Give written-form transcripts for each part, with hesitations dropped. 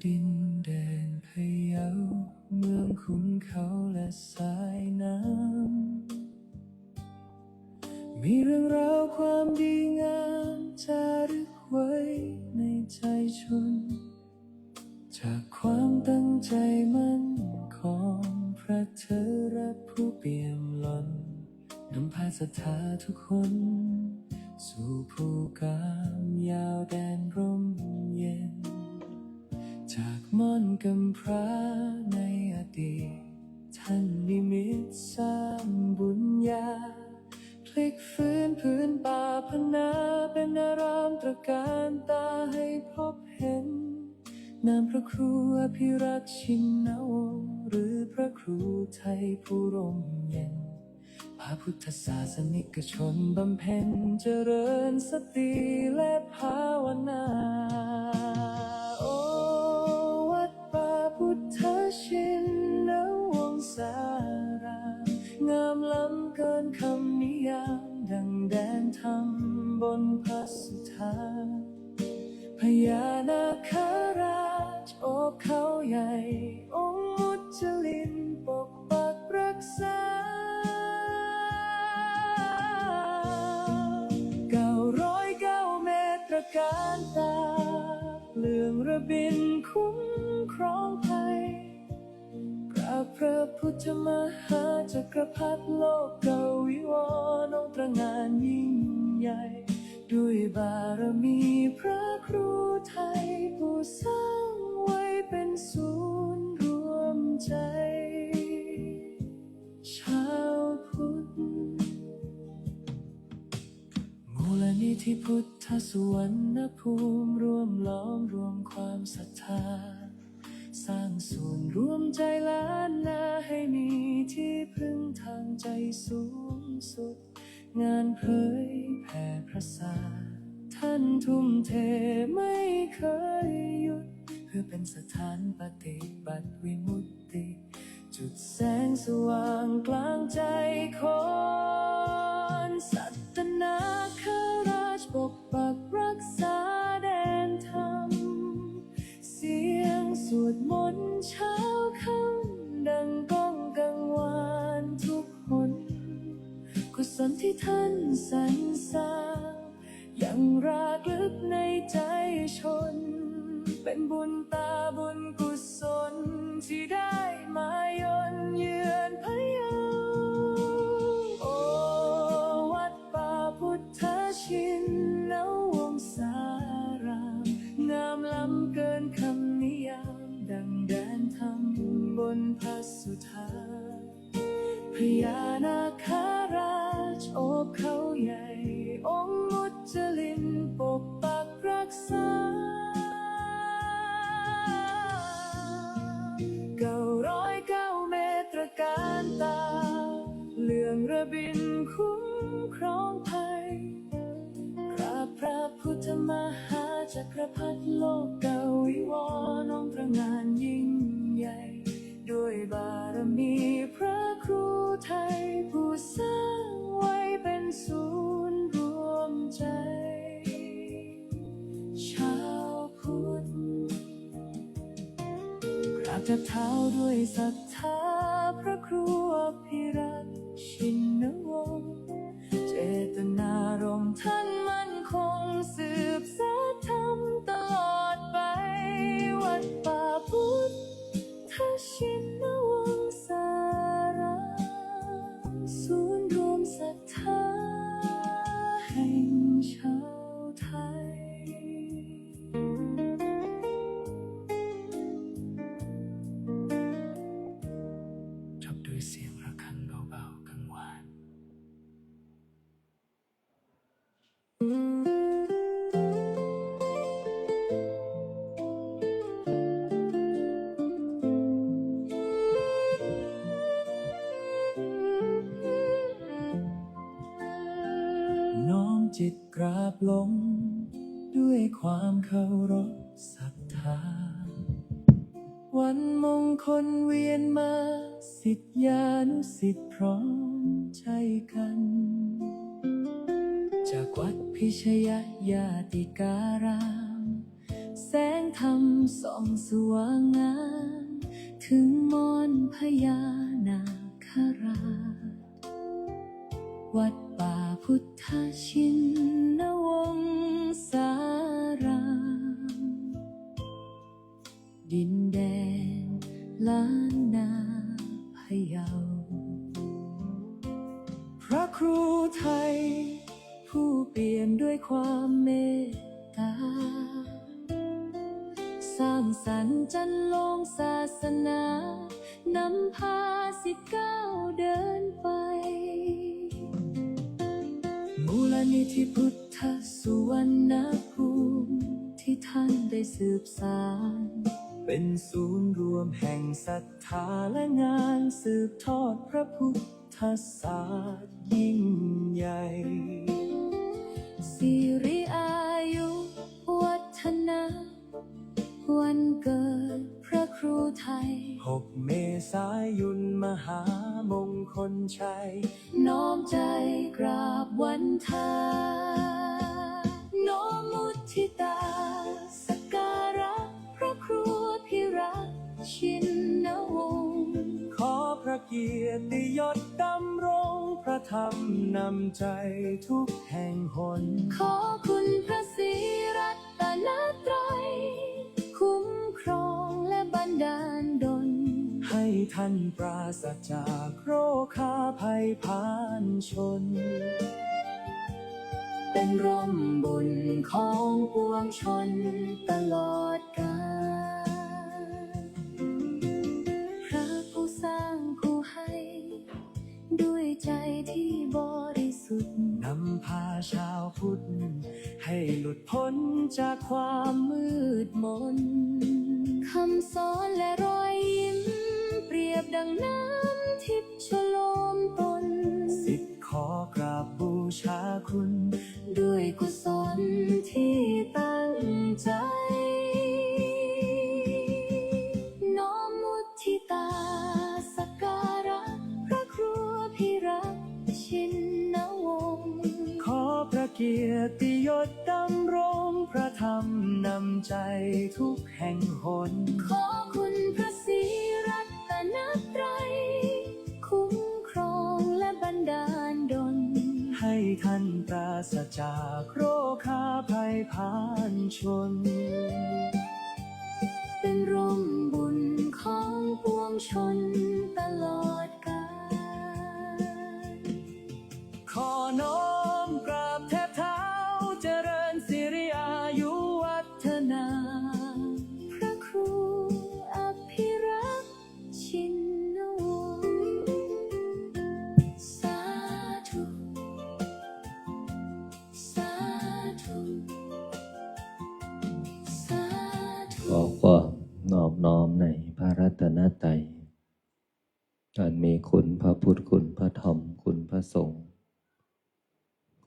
ดินแดนพะเยาเมืองขุนเขาและสายน้ำมีเรื่องราวความดีงามจารึกไว้ในใจชนจากความตั้งใจมั่นของพระเถระผู้เปี่ยมล้นนำพาศรัทธาทุกคนสู่ภูกามยาวแดนร่มเย็นจากม่อนกำพร้าในอดีตท่านนิมิตสร้างบุญญาพลิกฟื้นพื้นป่าพนาเป็นอารามตระการตาให้พบเห็นนามพระครูอภิรักษ์ชินวงศ์หรือพระครูไทยผู้ร่มเย็นพระพุทธศาสนิกชนบำเพ็ญเจริญสติและภาวนาโอวัดป่าพุทธชินวงศารามงามล้ำเกินคำนิยามดังแดนธรรมบนพระสุธาพญานาคราชโอบเขาใหญ่องค์มุจลินปกปักรักษา909 เมตรตระการตาเลื่องระบินคุ้มครองภัยกราบพระพุทธมหาจักรพรรดิโลกเกวิวรณ์องค์ตระหง่านยิ่งใหญ่ด้วยบารมีพระครูไทยผู้สร้างไว้เป็นศูนย์รวมใจชาวพุทธมูลนิธิพุทธสุวรรณภูมิร่วมล้อมรวมความศรัทธาสร้างส่วนรวมใจล้านนาให้มีที่พึ่งทางใจสูงสุดงานเผยแผ่พระศาสนาท่านทุ่มเทไม่เคยหยุดเพื่อเป็นสถานปฏิบัติวิมุตติจุดแสงสว่างกลางใจคนสัตนาคราชปกปักรักษาแดนธรรมเสียงสวดมนต์เช้าค่ำดังก้องกังวานทุกหนกุศลที่ท่านสรรสร้างยังรากลึกในใจชนเป็นบุญตาบุญกุศลที่ได้มาย่นเยือนพะเยาโอวัดป่าพุทธชินวงศารามงามล้ำเกินคำนิยามดังแดนธรรมบนพระสุธาพญานาคราชโอบเขาใหญ่องค์มุจลินปกปักรักษา909 เมตรการตาเลื่องระบินคุ้มครองภัยกราบพระพุทธมหาจักรพรรดิโลกเกวิวรณ์องค์ตระหง่านยิ่งใหญ่ด้วยบารมีพระครูไทยผู้สร้างไว้เป็นศูนย์รวมใจชาวพุทธกราบแทบเท้าด้วยศรัทธาพระครูอภิรักษ์ชินวงศ์เจตนารมณ์ท่านมั่นคงสืบสานธรรมตลอดไปวัดป่าพุทธชินวงศารามศูนย์รวมศรัทธาแห่งชาวไทยจบด้วยเสียงระฆังเบาๆกังวานน้อมจิตกราบลงด้วยความเคารพศรัทธาวันมงคลเวียนมาศิษยานุศิษย์พร้อมใจกันจากวัดพิชยญาติการามแสง ธรรมส่องสว่างงามถึงมนต์พญานาคราชวัดป่าพุทธชินวงศารามดินแดนล้านนาพะเยาพระครูไทยผู้เปี่ยมด้วยความเมตตาสร้างสรรค์จันลงศาสนานำพาศิษย์ก้าวเดินไปมูลนิธิพุทธสุวรรณภูมิที่ท่านได้สืบสานเป็นศูนย์รวมแห่งศรัทธาและงานสืบทอดพระพุทธศาสตร์ยิ่งใหญ่สิริอายุวัฒนะวันเกิดพระครูไทย6 เมษายนมหามงคลชัยน้อมใจกราบวันทาน้อมมุทิตาสักการะพระครูพิรักษ์ชินวงศ์ขอพระเกียรติยศดำรงพระธรรมนำใจทุกแห่งหนขอคุณพระศรีรัตนตรัยคุ้มครองและบันดาลดลให้ท่านปราศจากโรคาภัยพานชนเป็นร่มบุญของปวงชนตลอดกาลพระผู้สร้างผู้ให้ด้วยใจที่บริสุทธิ์นำพาชาวพุทธให้หลุดพ้นจากความมืดมนคำสอนและรอยยิ้มเปรียบดังน้ำทิพย์ชโลมตนศิษย์ขอกราบบูชาคุณด้วยกุศลที่ตั้งใจน้อมมุทิตาสักการะพระครูพิรักษ์ชินวงศ์ขอพระเกียรติยศดำรงพระธรรมนำใจทุกแห่งหนขอคุณพระศรีรัตนตรัยคุ้มครองและบันดาลดลให้ท่านปราศจากโรคาภัยพานชนเป็นร่มบุญของปวงชนตลอดกาลขอน้อมกราบแทบเท้าเจริญสิริอายุวัฒนาพระครูอภิรักษ์ชินวงศ์สาธุสาธุสาธุขอความนอบน้อมในพระรัตนตรัยอันมีคุณพระพุทธคุณพระธรรมคุณพระสงฆ์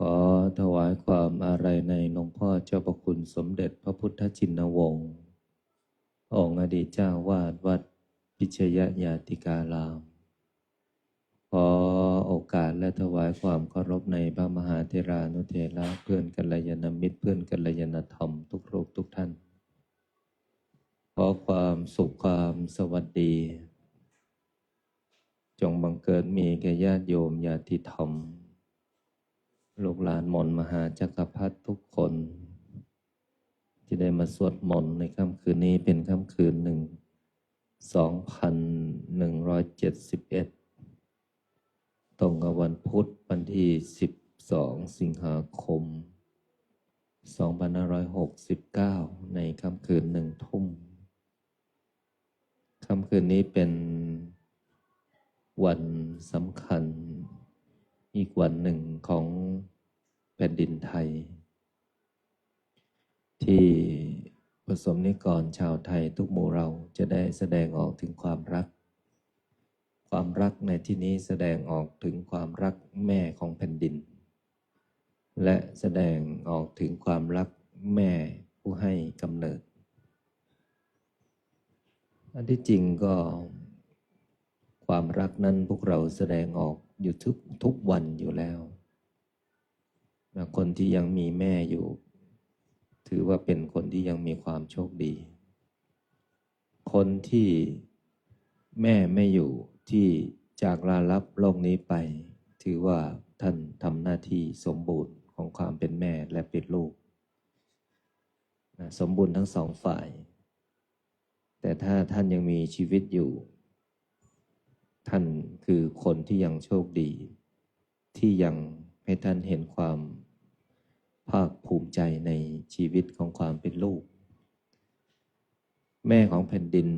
ขอถวายความอาลัยในหลวงพ่อเจ้าพระคุณสมเด็จพระพุทธชินวงศ์องค์อดีตเจ้าวาดวัดพิชยญาติการามขอโอกาสและถวายความเคารพในพระมหาเถรานุเถระเพื่อนกัลยาณมิตรเพื่อนกัลยาณธรรมทุกรูปทุกท่านขอความสุขความสวัสดีจงบังเกิดมีแก่ญาติโยมญาติธรรมลูกหลานมนต์มหาจักรพรรดิทุกคนที่ได้มาสวดมนต์ในค่ำคืนนี้เป็นค่ำคืน2171ตรงกับวันพุธวันที่12สิงหาคม2569ในค่ำคืน1 ทุ่มค่ำคืนนี้เป็นวันสำคัญอีกวันหนึ่งของแผ่นดินไทยที่ประสบนิกรชาวไทยทุกหมู่เราจะได้แสดงออกถึงความรักในที่นี้แสดงออกถึงความรักแม่ของแผ่นดินและแสดงออกถึงความรักแม่ผู้ให้กำเนิดอันที่จริงก็ความรักนั้นพวกเราแสดงออกอยู่ทุกวันอยู่แล้วคนที่ยังมีแม่อยู่ ถือว่าเป็นคนที่ยังมีความโชคดี คนที่แม่ไม่อยู่ที่จากลาลับโลกนี้ไปถือว่าท่านทำหน้าที่สมบูรณ์ของความเป็นแม่และเป็นลูกสมบูรณ์ทั้งสองฝ่ายแต่ถ้าท่านยังมีชีวิตอยู่ท่านคือคนที่ยังโชคดีที่ยังให้ท่านเห็นความภาคภูมิใจในชีวิตของความเป็นลูกแม่ของแผ่นดิน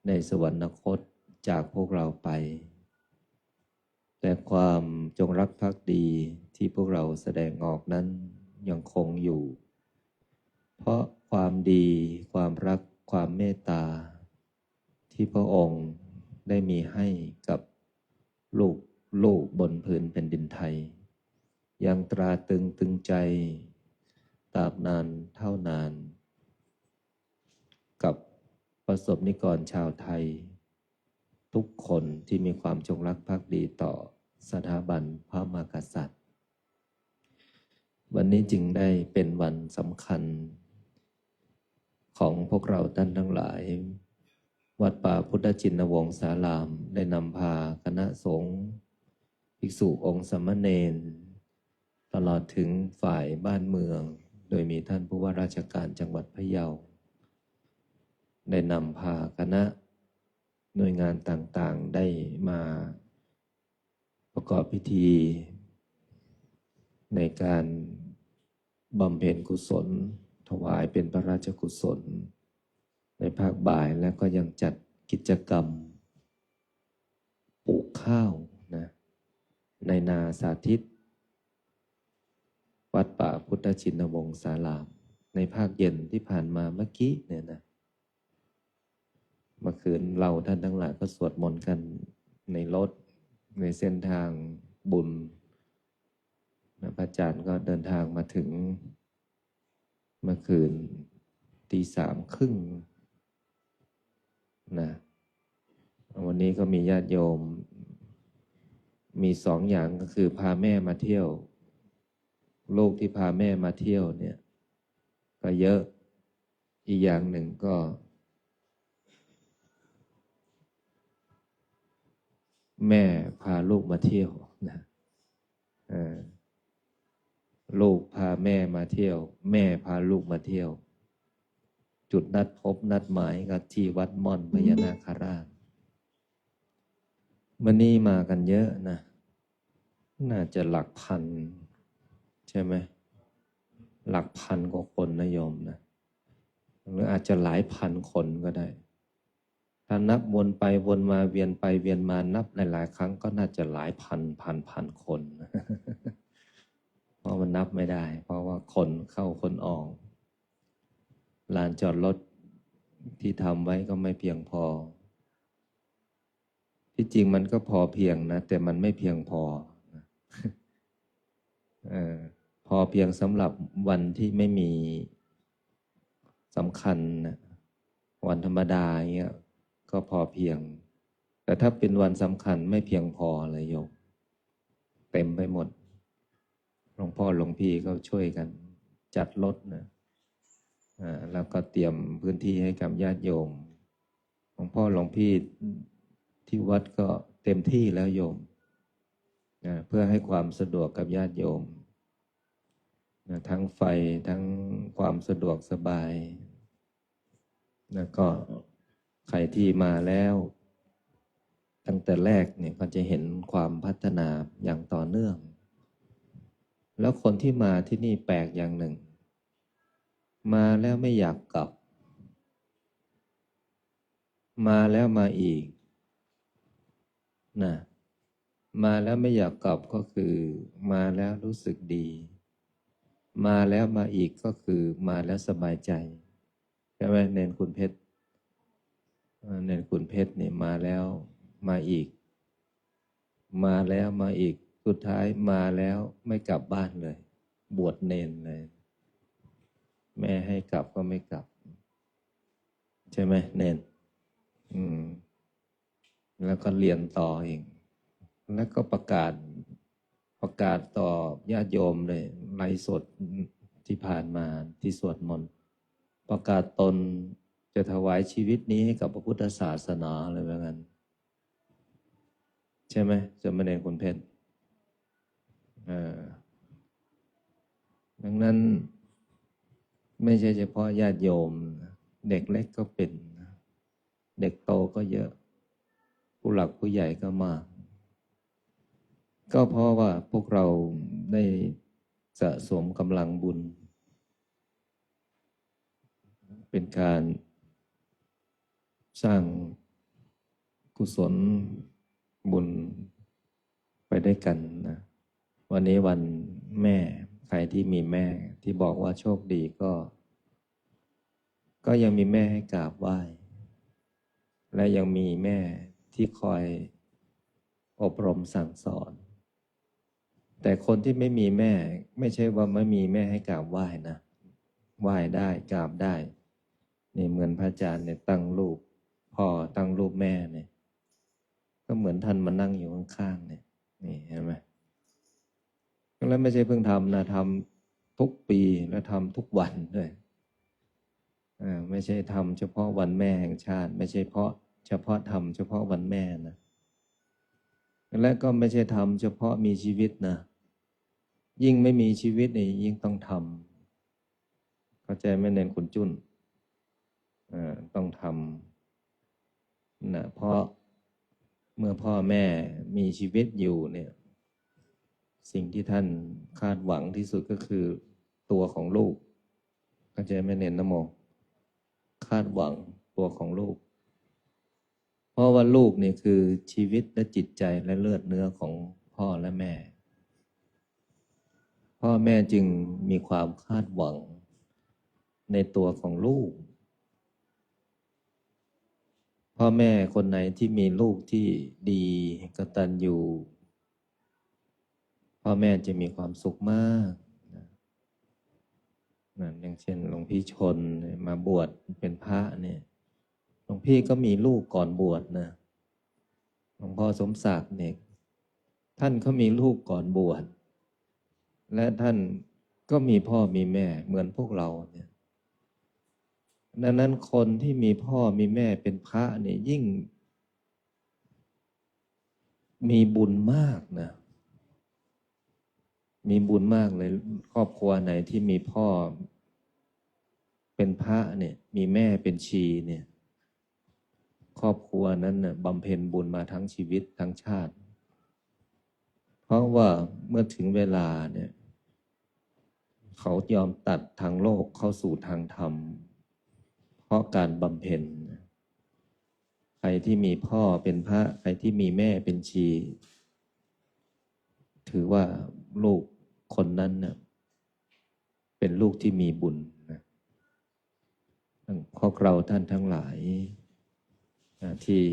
ในสวรรคตจากพวกเราไปแต่ความจงรักภักดีที่พวกเราแสดงออกนั้นยังคงอยู่เพราะความดีความรักความเมตตาที่พระองค์ได้มีให้กับลูกบนพื้นแผ่นดินไทยยังตราตึงใจตราบนานเท่านานกับประสบนิกรชาวไทยทุกคนที่มีความจงรักภักดีต่อสถาบันพระมหากษัตริย์วันนี้จึงได้เป็นวันสำคัญของพวกเราท่านทั้งหลายวัดป่าพุทธชินวงศารามได้นำพาคณะสงฆ์ภิกษุองค์สามเณรตลอดถึงฝ่ายบ้านเมืองโดยมีท่านผู้ว่าราชการจังหวัดพะเยาได้นำพาคณะหน่วยงานต่างๆได้มาประกอบพิธีในการบำเพ็ญกุศลถวายเป็นพระราชกุศลในภาคบ่ายและก็ยังจัดกิจกรรมปลูกข้าวนะในนาสาธิตวัดป่าพุทธชินวงศารามในภาคเย็นที่ผ่านมาเมื่อกี้เนี่ยนะเมื่อคืนเราท่านทั้งหลายก็สวดมนต์กันในรถในเส้นทางบุญพระอาจารย์ก็เดินทางมาถึงเมื่อคืนตี 3:30นะวันนี้ก็มีญาติโยมมี2 อย่างก็คือพาแม่มาเที่ยวลูกที่พาแม่มาเที่ยวเนี่ยก็เยอะอีกอย่างหนึ่งก็แม่พาลูกมาเที่ยวนะลูกพาแม่มาเที่ยวแม่พาลูกมาเที่ยวจุดนัดพบนัดหมายกับที่วัดม่อนพญานาคราชวันนี้มากันเยอะนะน่าจะหลักพันใช่ไหมหลักพันกว่าคนนะโยมนะหรืออาจจะหลายพันคนก็ได้ถ้านับวนไปวนมาเวียนไปเวียนมานับหลายๆครั้งก็น่าจะหลายพันคนเพราะมันนับไม่ได้เพราะว่าคนเข้าคนออกลานจอดรถที่ทำไว้ก็ไม่เพียงพอที่จริงมันก็พอเพียงนะแต่มันไม่เพียงพอพอเพียงสำหรับวันที่ไม่มีสำคัญนะวันธรรมดาอย่างเงี้ยก็พอเพียงแต่ถ้าเป็นวันสำคัญไม่เพียงพอเลยโยมเต็มไปหมดหลวงพ่อหลวงพี่ก็ช่วยกันจัดรถนะแล้วก็เตรียมพื้นที่ให้กับญาติโยมหลวงพ่อหลวงพี่ที่วัดก็เต็มที่แล้วโยมเพื่อให้ความสะดวกกับญาติโยมทั้งไฟทั้งความสะดวกสบายแล้วก็ใครที่มาแล้วตั้งแต่แรกเนี่ยก็จะเห็นความพัฒนาอย่างต่อเนื่องแล้วคนที่มาที่นี่แปลกอย่างหนึ่งมาแล้วไม่อยากกลับมาแล้วมาอีกนะมาแล้วไม่อยากกลับก็คือมาแล้วรู้สึกดีมาแล้วมาอีกก็คือมาแล้วสบายใจใช่ไหมเนนคุณเพชรเนี่ยมาแล้วมาอีกมาแล้วมาอีกสุดท้ายมาแล้วไม่กลับบ้านเลยบวชเนนเลยแม่ให้กลับก็ไม่กลับใช่ไหมเนนแล้วก็เรียนต่อเองแล้วก็ประกาศต่อญาติโยมเลยไลฟ์สด ที่ผ่านมาที่สวดมนต์ประกาศตนจะถวายชีวิตนี้ให้กับพระพุทธศาสนาอะไรแบบนั้นใช่ไหมสามเณรคุณเพชรดังนั้นไม่ใช่เฉพาะญาติโยมเด็กเล็กก็เป็นเด็กโตก็เยอะผู้หลักผู้ใหญ่ก็มากก็เพราะว่าพวกเราได้สะสมกำลังบุญเป็นการสร้างกุศลบุญไปด้วยกันนะวันนี้วันแม่ใครที่มีแม่ที่บอกว่าโชคดีก็ยังมีแม่ให้กราบไหว้และยังมีแม่ที่คอยอบรมสั่งสอนแต่คนที่ไม่มีแม่ไม่ใช่ว่าไม่มีแม่ให้กราบไหว้นะไหว้ได้กราบได้นี่เหมือนพระอาจารย์เนี่ยตั้งรูปพ่อตั้งรูปแม่เนี่ยก็เหมือนท่านมานั่งอยู่ข้างๆเนี่ยนี่เห็นไหมแล้วไม่ใช่เพิ่งทำนะทำทุกปีและทำทุกวันด้วยไม่ใช่ทำเฉพาะวันแม่แห่งชาติไม่ใช่เฉพาะทำเฉพาะวันแม่นะและก็ไม่ใช่ทำเฉพาะมีชีวิตนะยิ่งไม่มีชีวิตนี่ยิ่งต้องทำเข้าใจไหมเนนคุณจุ้นต้องทำนะเพราะเมื่อพ่อแม่มีชีวิตอยู่เนี่ยสิ่งที่ท่านคาดหวังที่สุดก็คือตัวของลูกเข้าใจไหมเนนนะโมคาดหวังตัวของลูกเพราะว่าลูกนี่คือชีวิตและจิตใจและเลือดเนื้อของพ่อและแม่พ่อแม่จึงมีความคาดหวังในตัวของลูกพ่อแม่คนไหนที่มีลูกที่ดีกตัญญูพ่อแม่จะมีความสุขมากอย่างเช่นหลวงพี่ชนมาบวชเป็นพระเนี่ยหลวงพี่ก็มีลูกก่อนบวชนะหลวงพ่อสมศักดิ์เนี่ยท่านเขามีลูกก่อนบวชและท่านก็มีพ่อมีแม่เหมือนพวกเราเนี่ยดังนั้นคนที่มีพ่อมีแม่เป็นพระเนี่ยยิ่งมีบุญมากนะมีบุญมากเลยครอบครัวไหนที่มีพ่อเป็นพระเนี่ยมีแม่เป็นชีเนี่ยครอบครัวนั้นน่ะบำเพ็ญบุญมาทั้งชีวิตทั้งชาติเพราะว่าเมื่อถึงเวลาเนี่ยเขายอมตัดทางโลกเข้าสู่ทางธรรมเพราะการบำเพ็ญใครที่มีพ่อเป็นพระใครที่มีแม่เป็นชีถือว่าลูกคนนั้นน่ะเป็นลูกที่มีบุญนะพวกเราท่านทั้งหลายที่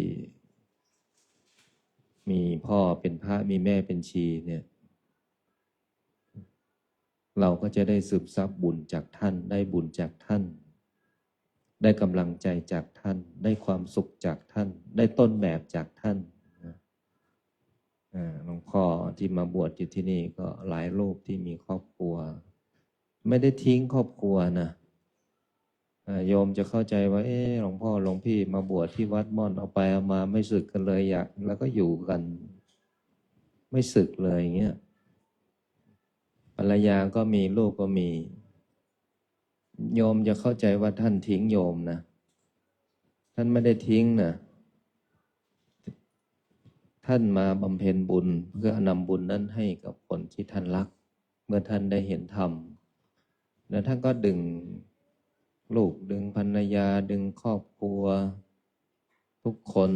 มีพ่อเป็นพระมีแม่เป็นชีเนี่ยเราก็จะได้สืบทรัพย์บุญจากท่านได้บุญจากท่านได้กำลังใจจากท่านได้ความสุขจากท่านได้ต้นแบบจากท่านหลวงพ่อที่มาบวชอยู่ที่นี่ก็หลายรูปที่มีครอบครัวไม่ได้ทิ้งครอบครัวนะโยมจะเข้าใจว่าหลวงพ่อหลวงพี่มาบวชที่วัดม่อนเอาไปเอามาไม่สึกกันเลยอยากแล้วก็อยู่กันไม่สึกเลยอย่างเงี้ยภรรยาก็มีลูกก็มีโยมจะเข้าใจว่าท่านทิ้งโยมนะท่านไม่ได้ทิ้งนะท่านมาบำเพ็ญบุญเพื่อนำบุญนั้นให้กับคนที่ท่านรักเมื่อท่านได้เห็นธรรมแล้วท่านก็ดึงลูกดึงภรรยาดึงครอบครัวทุกคน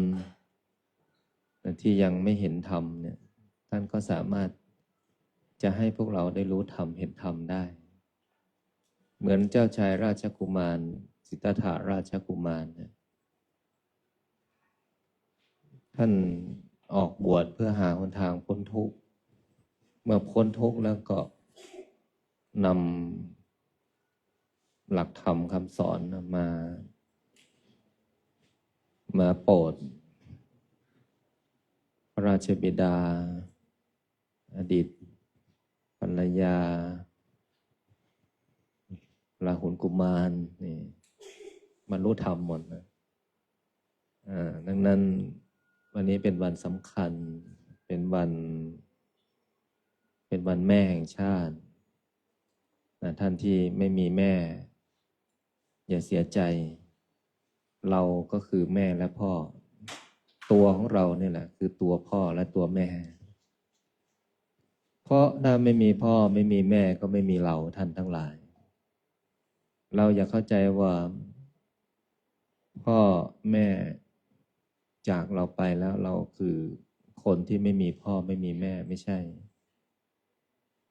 ที่ยังไม่เห็นธรรมเนี่ยท่านก็สามารถจะให้พวกเราได้รู้ธรรมเห็นธรรมได้เหมือนเจ้าชายราชกุมารสิทธัตถราชกุมารเนี่ยท่านออกบวชเพื่อหาหนทางพ้นทุกข์เมื่อพ้นทุกข์แล้วก็นำหลักธรรมคำสอนมาโปรดพระราชบิดาอดีตภรรยา ราหุลกุมารนี่บรรลุธรรมหมดนะดังนั้นวันนี้เป็นวันสำคัญเป็นวันแม่แห่งชาตินะท่านที่ไม่มีแม่อย่าเสียใจเราก็คือแม่และพ่อตัวของเราเนี่ยแหละคือตัวพ่อและตัวแม่เพราะถ้าไม่มีพ่อไม่มีแม่ก็ไม่มีเราท่านทั้งหลายเราอย่าเข้าใจว่าพ่อแม่จากเราไปแล้วเราคือคนที่ไม่มีพ่อไม่มีแม่ไม่ใช่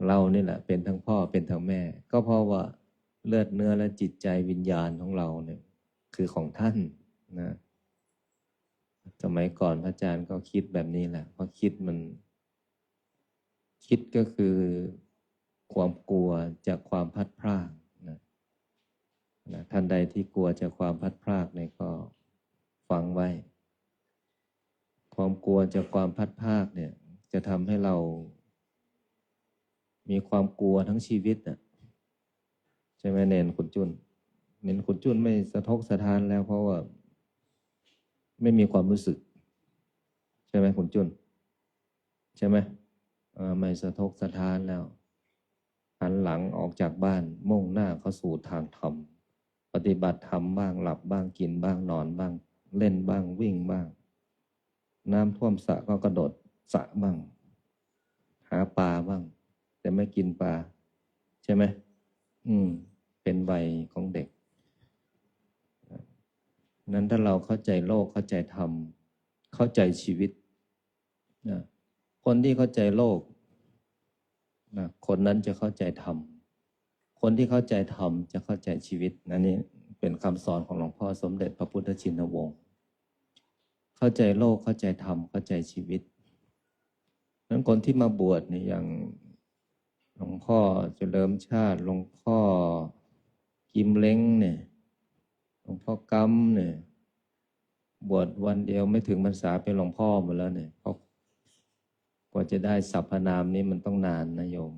เรานี่แหละเป็นทั้งพ่อเป็นทั้งแม่ก็เพราะว่าเลือดเนื้อและจิตใจวิญญาณของเราเนี่ยคือของท่านนะสมัยก่อนพระอาจารย์ก็คิดแบบนี้แหละเพราะคิดก็คือความกลัวจากความพัดพรากนะท่านใดที่กลัวจากความพัดพรากเนี่ยก็ฟังไว้ความกลัวจากความพัดพรากเนี่ยจะทำให้เรามีความกลัวทั้งชีวิตน่ะใช่ไหมเนนขุนจุนไม่สะทกสะท้านแล้วเพราะว่าไม่มีความรู้สึกใช่ไหมขุนจุนใช่ไหมไม่สะทกสะท้านแล้วหันหลังออกจากบ้านมุ่งหน้าเข้าสู่ทางธรรมปฏิบัติธรรมบ้างหลับบ้างกินบ้างนอนบ้างเล่นบ้างวิ่งบ้างน้ำท่วมสระก็กระโดดสระบ้างหาปลาบ้างแต่ไม่กินปลาใช่ไหมเป็นวัยของเด็กนั้นถ้าเราเข้าใจโลกเข้าใจธรรมเข้าใจชีวิตนะคนที่เข้าใจโลกนะคนนั้นจะเข้าใจธรรมคนที่เข้าใจธรรมจะเข้าใจชีวิตนั่นนี่เป็นคำสอนของหลวงพ่อสมเด็จพระพุทธชินวงศ์เข้าใจโลกเข้าใจธรรมเข้าใจชีวิตนั้นคนที่มาบวชเนี่ยอย่างหลวงพ่อเฉลิมชาติหลวงพ่อกิมเล้งเนี่ยหลวงพ่อกำเนี่ยบวชวันเดียวไม่ถึงพรรษาเป็นหลวงพ่อหมดแล้วเนี่ยเพราะกว่าจะได้สรรพนามนี้มันต้องนานนะโยม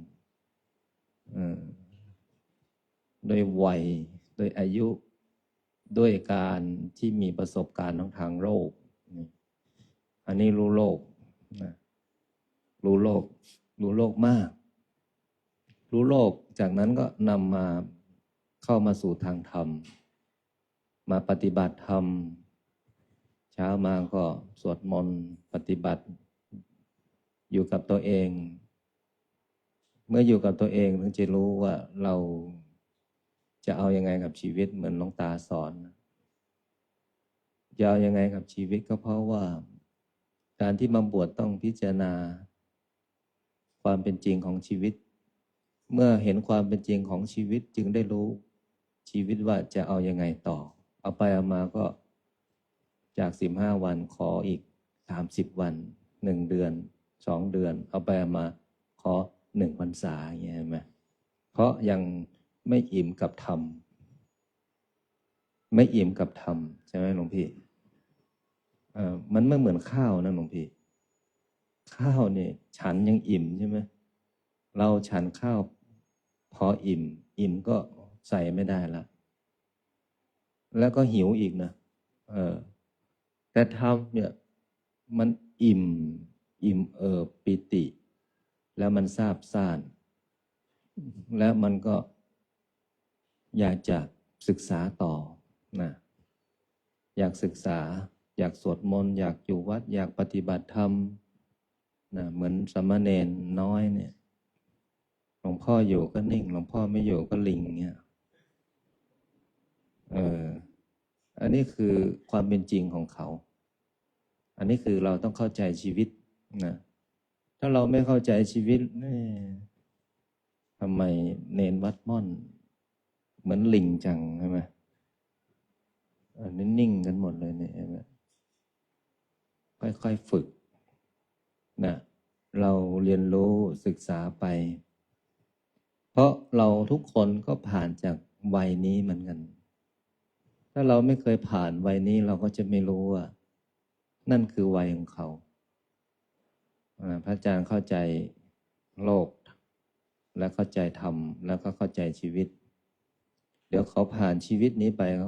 โดยวัยโดยอายุด้วยการที่มีประสบการณ์ทางโลกอันนี้รู้โลกนะรู้โลกมากรู้โลกจากนั้นก็นำมาเข้ามาสู่ทางธรรมมาปฏิบัติธรรมเช้ามาก็สวดมนต์ปฏิบัติอยู่กับตัวเองเมื่ออยู่กับตัวเองถึงจะรู้ว่าเราจะเอายังไงกับชีวิตเหมือนหลวงตาสอนจะเอายังไงกับชีวิตก็เพราะว่าการที่มาบวชต้องพิจารณาความเป็นจริงของชีวิตเมื่อเห็นความเป็นจริงของชีวิตจึงได้รู้ชีวิตว่าจะเอายังไงต่อเอาไปเอามาก็จาก15 วันขออีก30 วัน1 เดือน2 เดือนเอาไปเอามาขอ1 พรรษาอย่างเงี้ยไหมเพราะยังไม่อิ่มกับธรรมไม่อิ่มกับธรรมใช่ไหมหลวงพี่มันไม่เหมือนข้าวนะหลวงพี่ข้าวเนี่ยฉันยังอิ่มใช่ไหมเราฉันข้าวพออิ่มก็ใส่ไม่ได้ละแล้วก็หิวอีกนะแต่ธรรมเนี่ยมันอิ่มปิติแล้วมันซาบซ่านแล้วมันก็อยากจะศึกษาต่อนะอยากศึกษาอยากสวดมนต์อยากอยู่วัดอยากปฏิบัติธรรมนะเหมือนสามเณรน้อยเนี่ยหลวงพ่ออยู่ก็นิ่งหลวงพ่อไม่อยู่ก็ลิงเนี่ยอันนี้คือความเป็นจริงของเขาอันนี้คือเราต้องเข้าใจชีวิตนะถ้าเราไม่เข้าใจชีวิตทำไมเนนวัดม่อนเหมือนลิงจังใช่ไหมนิ่งกันหมดเลยเนี่ยค่อยๆฝึกนะเราเรียนรู้ศึกษาไปเพราะเราทุกคนก็ผ่านจากวัยนี้เหมือนกันถ้าเราไม่เคยผ่านวัยนี้เราก็จะไม่รู้ว่านั่นคือวัยของเขาพระอาจารย์เข้าใจโลกและเข้าใจธรรมแล้วก็เข้าใจชีวิต ดี๋ยวเขาผ่านชีวิตนี้ไปเข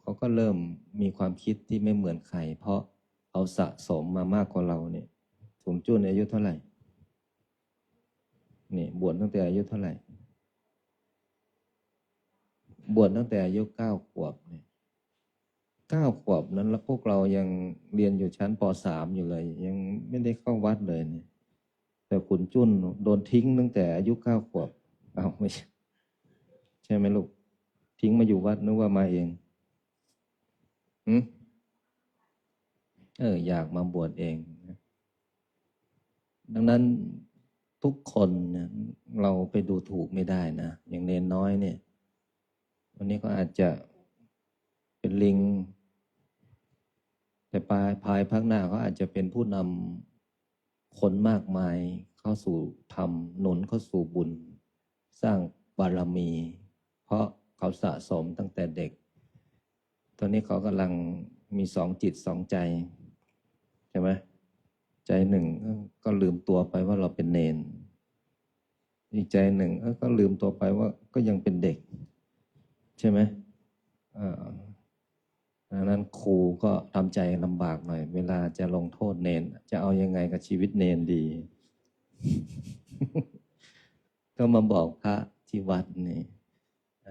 าก็เริ่มมีความคิดที่ไม่เหมือนใครเพราะเขาสะสมมามากกว่าเราเนี่ยสมจุนอายุเท่าไหร่นี่บวชตั้งแต่อายุเท่าไหร่บวชตั้งแต่อายุ9 ขวบเนี่ย9 ขวบนั้นแล้วพวกเรายังเรียนอยู่ชั้นป.3อยู่เลยยังไม่ได้เข้าวัดเลยเนี่ยแต่ขุนจุ้นโดนทิ้งตั้งแต่อายุ9 ขวบเอาไม่ใช่ไหมลูกทิ้งมาอยู่วัดนึกว่ามาเองอยากมาบวชเองดังนั้นทุกคนเนี่ยเราไปดูถูกไม่ได้นะอย่างเนนน้อยเนี่ยวันนี้ก็อาจจะเป็นลิงแต่ภายภาคหน้าเขาอาจจะเป็นผู้นำคนมากมายเข้าสู่ธรรมหนุนเข้าสู่บุญสร้างบารมี เพราะเขาสะสมตั้งแต่เด็กตอนนี้เขากำลังมี2 จิต 2 ใจใช่ไหมใจหนึ่งก็ลืมตัวไปว่าเราเป็นเนนอีกใจหนึ่งก็ลืมตัวไปว่าก็ยังเป็นเด็กใช่ไหมดังนั้นครูก็ทำใจลำบากหน่อยเวลาจะลงโทษเนนจะเอายังไงกับชีวิตเนนดี ก็มาบอกพระที่วัดนี่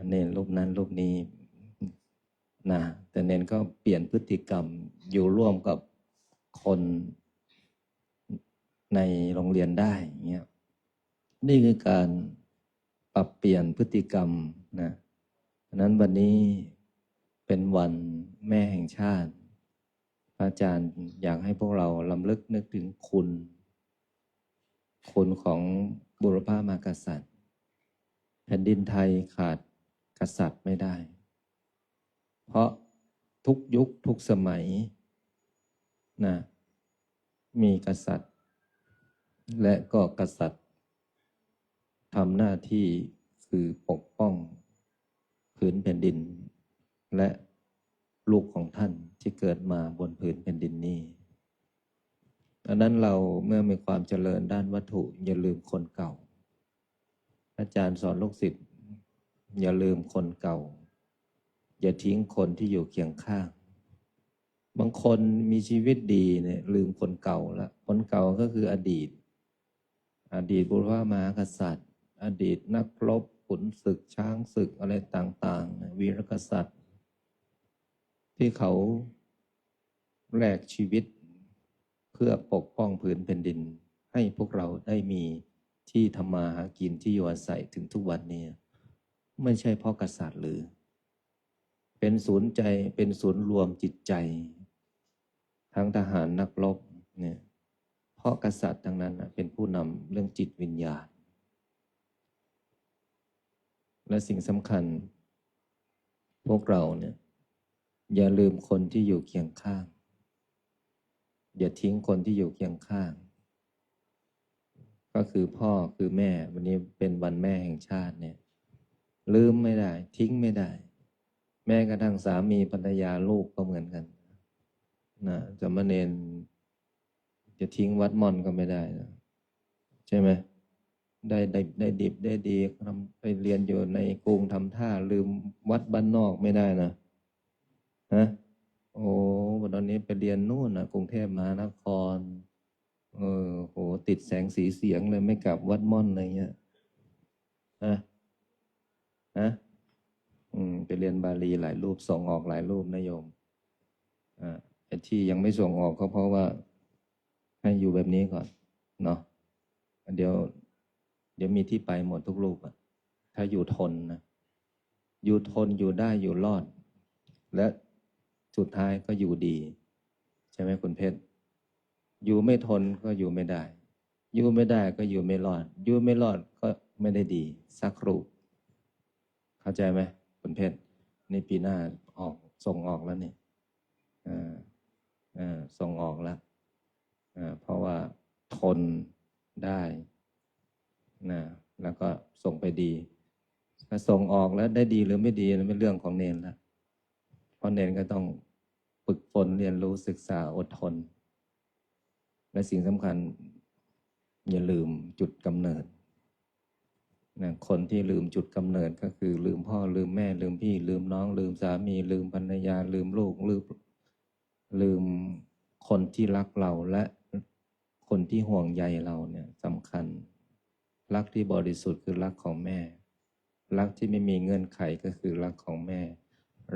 เนนรูปนั้นรูปนี้นะแต่เนนก็เปลี่ยนพฤติกรรมอยู่ร่วมกับคนในโรงเรียนได้เงี้ยนี่คือการปรับเปลี่ยนพฤติกรรมนะฉะนั้นวันนี้เป็นวันแม่แห่งชาติพระอาจารย์อยากให้พวกเรารำลึกนึกถึงคุณของบุรพามากษัตริย์แผ่นดินไทยขาดกษัตริย์ไม่ได้เพราะทุกยุคทุกสมัยนะมีกษัตริย์และก็กษัตริย์ทำหน้าที่คือปกป้องผืนแผ่นดินและลูกของท่านที่เกิดมาบนผืนแผ่นดินนี้ดังนั้นเราเมื่อมีความเจริญด้านวัตถุอย่าลืมคนเก่าอาจารย์สอนลูกศิษย์อย่าลืมคนเก่าอย่าทิ้งคนที่อยู่เคียงข้างบางคนมีชีวิตดีเนี่ยลืมคนเก่าละคนเก่าก็คืออดีตบุรพามหากษัตริย์อดีตนักรบขุนศึกช้างศึกอะไรต่างๆวีรกษัตริย์ที่เขาแลกชีวิตเพื่อปกป้องผืนแผ่นดินให้พวกเราได้มีที่ทำมาหากินที่อยู่อาศัยถึงทุกวันนี้ไม่ใช่เพราะกษัตริย์หรือเป็นศูนย์ใจเป็นศูนย์รวมจิตใจทั้งทหารนักรบเนี่ยเพราะกษัตริย์ทั้งนั้นเป็นผู้นำเรื่องจิตวิญญาณและสิ่งสำคัญพวกเราเนี่ยอย่าลืมคนที่อยู่เคียงข้างอย่าทิ้งคนที่อยู่เคียงข้างก็คือพ่อคือแม่วันนี้เป็นวันแม่แห่งชาติเนี่ยลืมไม่ได้ทิ้งไม่ได้แม้กระทั่งสามีภรรยาลูกก็เหมือนกันนะสามเณรจะทิ้งวัดม่อนก็ไม่ได้นะใช่ไหมได้ดิบได้ดีทำไปเรียนอยู่ในกรุงทำท่าลืมวัดบ้านนอกไม่ได้นะฮะโอ้ตอนนี้ไปเรียนนู่นนะกรุงเทพมหานครโหติดแสงสีเสียงเลยไม่กลับวัดม่อนอะไรเงี้ยฮะไปเรียนบาลีหลายรูปส่งออกหลายรูปนะโยมไอ้ที่ยังไม่ส่งออกก็เพราะว่าให้อยู่แบบนี้ก่อนเนาะเดี๋ยวมีที่ไปหมดทุกรูปถ้าอยู่ทนนะอยู่ทนอยู่ได้อยู่รอดและสุดท้ายก็อยู่ดีใช่ไหมคุณเพชรอยู่ไม่ทนก็อยู่ไม่ได้อยู่ไม่ได้ก็อยู่ไม่รอดอยู่ไม่รอดก็ไม่ได้ดีสักรูปเข้าใจไหมคุณเพชรในปีหน้าส่งออกแล้วนี่ส่งออกแล้วเพราะว่าทนได้นะแล้วก็ส่งไปดีถ้าส่งออกแล้วได้ดีหรือไม่ดีนั้นเป็นเรื่องของเนรแล้วเพราะเนรก็ต้องฝึกฝนเรียนรู้ศึกษาอดทนและสิ่งสำคัญอย่าลืมจุดกำเนิด นะคนที่ลืมจุดกำเนิดก็คือลืมพ่อลืมแม่ลืมพี่ลืมน้องลืมสามีลืมภรรยาลืมลูกลืมคนที่รักเราและคนที่ห่วงใยเราเนี่ยสำคัญรักที่บริสุทธิ์คือรักของแม่รักที่ไม่มีเงื่อนไขก็คือรักของแม่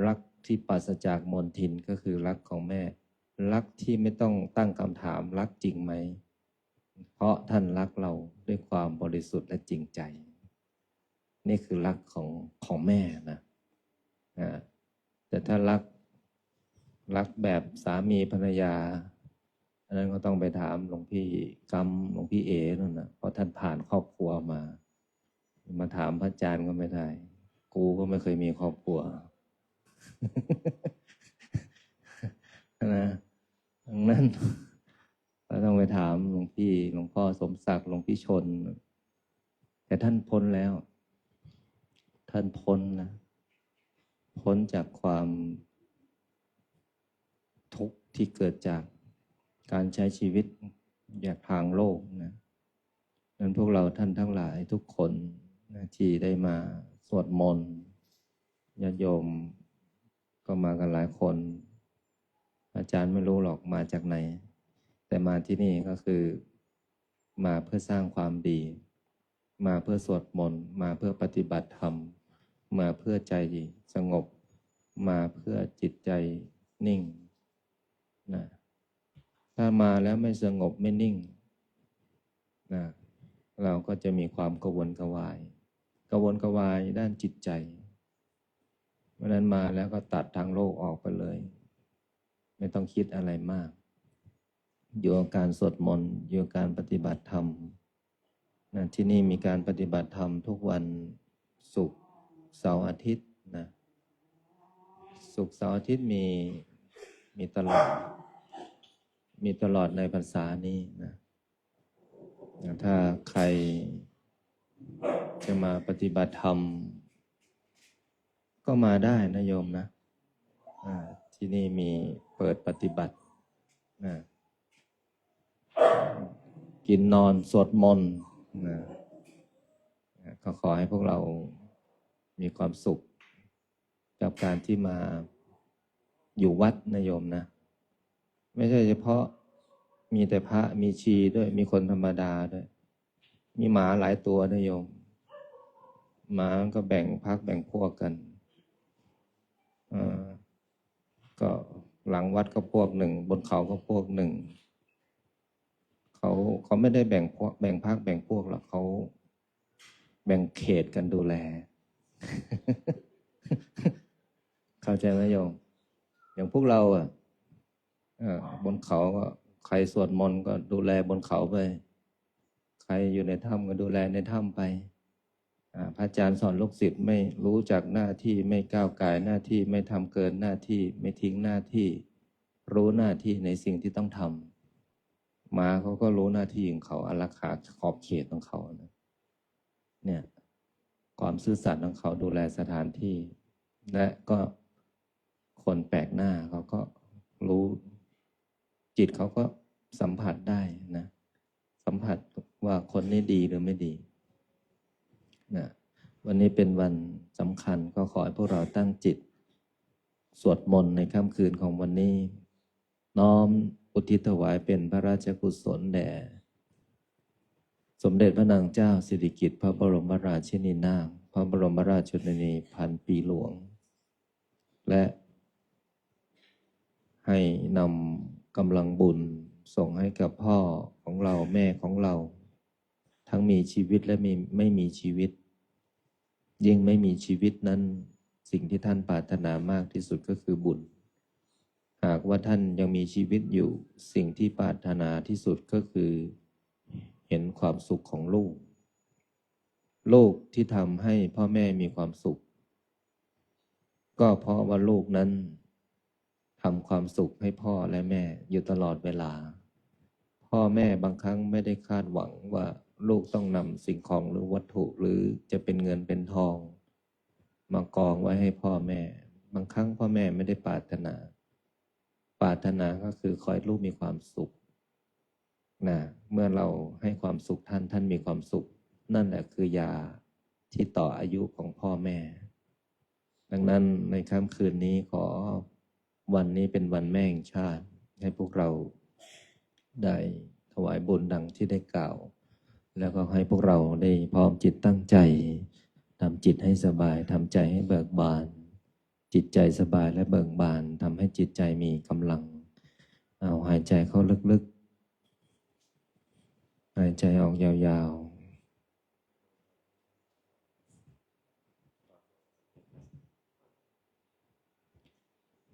รักที่ปราศจากมลทินก็คือรักของแม่รักที่ไม่ต้องตั้งคำถามรักจริงไหมเพราะท่านรักเราด้วยความบริสุทธิ์และจริงใจนี่คือรักของแม่นะแต่ถ้ารักแบบสามีภรรยาอันนั้นก็ต้องไปถามหลวงพี่กำหลวงพี่เอนั่นนะเพราะท่านผ่านครอบครัวมาถามพระอาจารย์ก็ไม่ได้กูก็ไม่เคยมีครอบครัว นะดังนั้นเราต้องไปถามหลวงพี่หลวงพ่อสมศักดิ์หลวงพี่ชนแต่ท่านพ้นแล้วท่านพ้นนะพ้นจากความทุกข์ที่เกิดจากการใช้ชีวิตอย่างทางโลกนะนั้นพวกเราท่านทั้งหลายทุกคนนะที่ได้มาสวดมนต์ญาติโยมก็มากันหลายคนอาจารย์ไม่รู้หรอกมาจากไหนแต่มาที่นี่ก็คือมาเพื่อสร้างความดีมาเพื่อสวดมนต์มาเพื่อปฏิบัติธรรมมาเพื่อใจสงบมาเพื่อจิตใจนิ่งนะถ้ามาแล้วไม่สงบไม่นิ่งนะเราก็จะมีความกระวนกระวายด้านจิตใจเพราะนั้นมาแล้วก็ตัดทางโลกออกไปเลยไม่ต้องคิดอะไรมากอยู่กับการสวดมนต์อยู่กับการปฏิบัติธรรมนะที่นี่มีการปฏิบัติธรรมทุกวันศุกร์เสาร์อาทิตย์นะศุกร์เสาร์อาทิตย์มีตลอดในพรรษานี้นะถ้าใครจะมาปฏิบัติธรรมก็มาได้นะโยมนะที่นี่มีเปิดปฏิบัตินะกินนอนสวดมนต์นะก็ขอให้พวกเรามีความสุขกับการที่มาอยู่วัดนะโยมนะไม่ใช่เฉพาะมีแต่พระมีชีด้วยมีคนธรรมดาด้วยมีหมาหลายตัวนะโยมหมาก็แบ่งพักแบ่งพวกกันก็หลังวัดก็พวกหนึ่งบนเขาก็พวกหนึ่งเขาไม่ได้แบ่งพักแบ่งพวกหรอกเขาแบ่งเขตกันดูแล เข้าใจไหมโยมอย่างพวกเราบนเขาก็ใครสวดมนต์ก็ดูแลบนเขาไปใครอยู่ในถ้ำก็ดูแลในถ้ำไปพระอาจารย์สอนลูกศิษย์ไม่รู้จักหน้าที่ไม่ก้าวไก่หน้าที่ไม่ทำเกินหน้าที่ไม่ทิ้งหน้าที่รู้หน้าที่ในสิ่งที่ต้องทำมาเขาก็รู้หน้าที่ของเขาอารักขาขอบเขตของเขาเนี่ยความซื่อสัตย์ของเขาดูแลสถานที่และก็คนแปลกหน้าเขาก็รู้จิตเขาก็สัมผัสได้นะสัมผัสว่าคนนี้ดีหรือไม่ดีนะวันนี้เป็นวันสำคัญก็ขอให้พวกเราตั้งจิตสวดมนต์ในค่ำคืนของวันนี้น้อมอุทิศถวายเป็นพระราชกุศลแด่สมเด็จพระนางเจ้าสิริกิติ์พระบรมราชินีนาถพระบรมราชชนนีพันปีหลวงและให้นำกำลังบุญส่งให้กับพ่อของเราแม่ของเราทั้งมีชีวิตและไม่มีชีวิตยิ่งไม่มีชีวิตนั้นสิ่งที่ท่านปรารถนามากที่สุดก็คือบุญหากว่าท่านยังมีชีวิตอยู่สิ่งที่ปรารถนาที่สุดก็คือเห็นความสุขของลูกที่ทำให้พ่อแม่มีความสุขก็เพราะว่าลูกนั้นทำความสุขให้พ่อและแม่อยู่ตลอดเวลาพ่อแม่บางครั้งไม่ได้คาดหวังว่าลูกต้องนำสิ่งของหรือวัตถุหรือจะเป็นเงินเป็นทองมากองไว้ให้พ่อแม่บางครั้งพ่อแม่ไม่ได้ปรารถนาก็คือขอให้ลูกมีความสุขนะเมื่อเราให้ความสุขท่านมีความสุขนั่นแหละคือยา ที่ต่ออายุของพ่อแม่ ดังนั้นในค่ำคืนนี้ขอวันนี้เป็นวันแม่แห่งชาติให้พวกเราได้ถวายบุญดังที่ได้กล่าวแล้วก็ให้พวกเราได้พร้อมจิตตั้งใจทำจิตให้สบายทำใจให้เบิกบานจิตใจสบายและเบิกบานทำให้จิตใจมีกำลังเอาหายใจเข้าลึกๆหายใจออกยาวๆ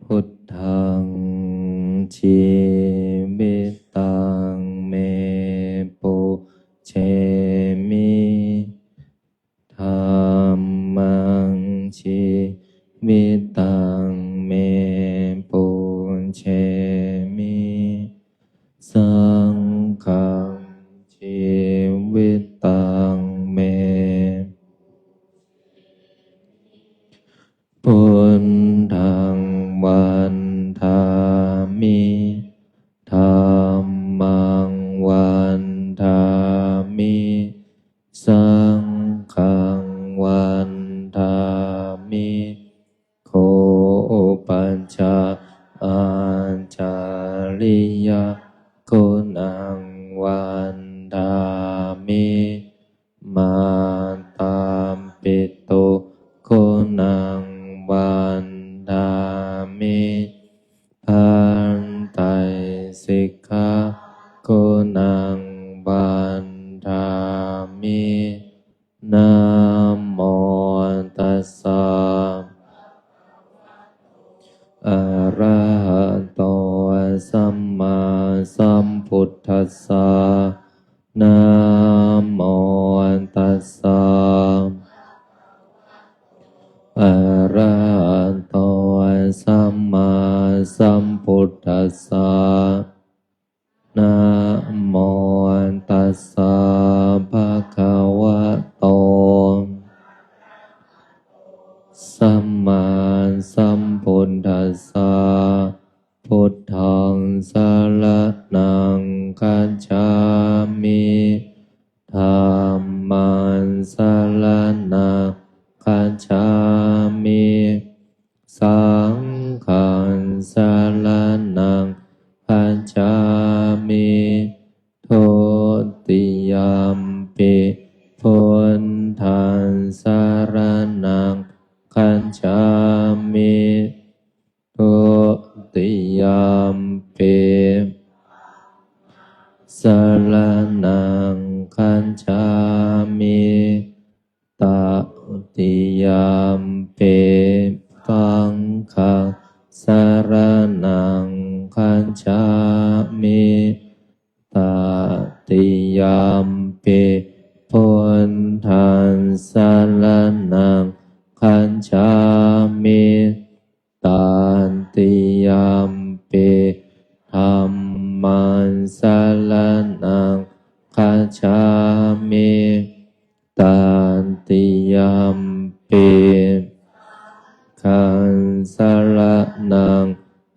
พุทธังชีวิตังเมปุเชมิธัมมังชีวิตังเมปุเชมิสังฆังชีวิตังเมพุทธังวันทามิธัมมังวันทามิสังฆังวันทามิโคปัญจอัญชริยคุณังวันทามิมาตามปิตุคุณังวันทามิพันไตสิกขาคุณังวันทามินะโมตัสสะอะระหะโตสัมมาสัมพุทธัสสะนะโมตัสสะอะระหะโตสัมมาสัมพุทธัสสะนะโมตัสสะภะคะวะโตสัมมาสัมพุทธัสสะพุทธังสรณังคัจฉามิธัมมังสรณังคัจฉามิสังฆังสรณังคัจฉามิทุติยัมปิพุทธังสรณังคัจฉามิทุติยัมปิสรณังคัจฉามิตติยัมปิสังฆังสรณังคัจฉามิตติยัมปิพุทธังสรณังคัจฉามิตติยัมปิธัมมังสรณังคัจฉามิตติยัมปิขังสรณัง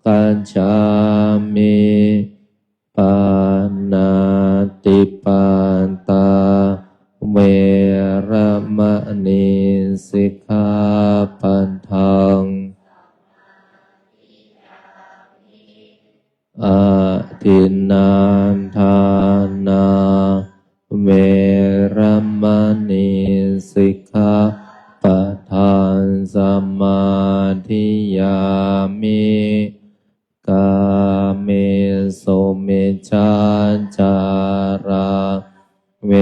คัจฉามิปานาติปาตาเวระมณีสิกขาปัฏฐานอาทินนาทานาเวระมณีสิกขาปัฏฐานสมาธิยามิกาเมสุมิจฉาจาราเว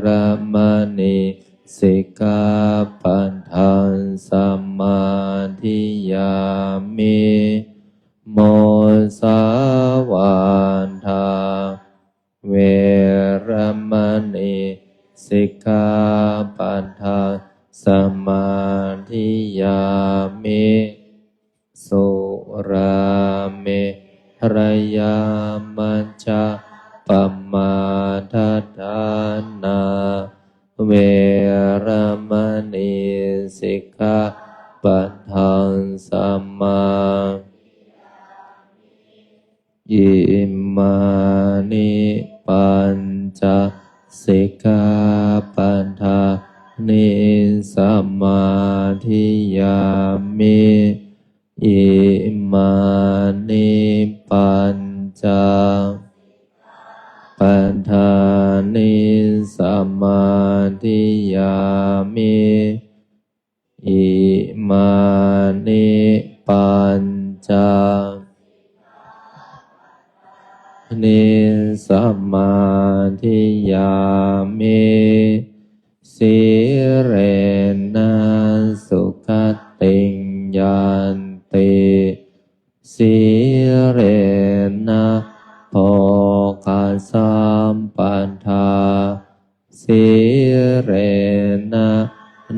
ระมณีสิกขาปัฏฐานสมาธิยามิโมสาวาทาเวระมณีสิกขาปัฏฐานสมาธิยามิสุราเมรยามัจจาปมาทฐานาเวระมณีสิกขาปัฏฐานสมาอิมานิปัญจสิกขาปัฏฐา นิสัมมาทิยามิอิมานิปัญจปัฏฐานิสัมมาทิยามิอิมานิปัญจนิสัมมาทิยามิสีเรนะสุขติงยันติสีเรนะโภคสัมปัฏฐาสีเรนะ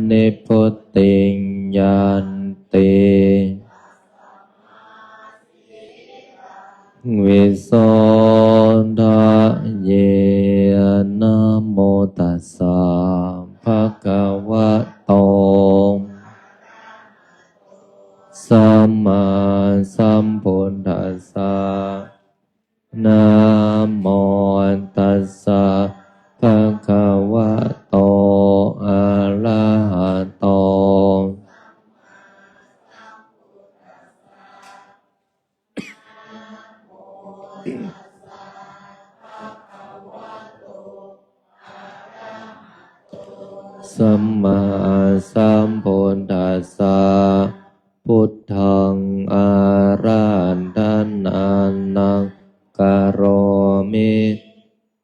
นิพพุติงยันติวิโสทะเยนะโมตัสสะภะคะวะโตสัมมาสัมพุทธัสสะนะโมตัสสะภะคะวะโตอะระหะโตสัมมาสัมพุทธัสสะพุทธังอาราธนานังกโรมิ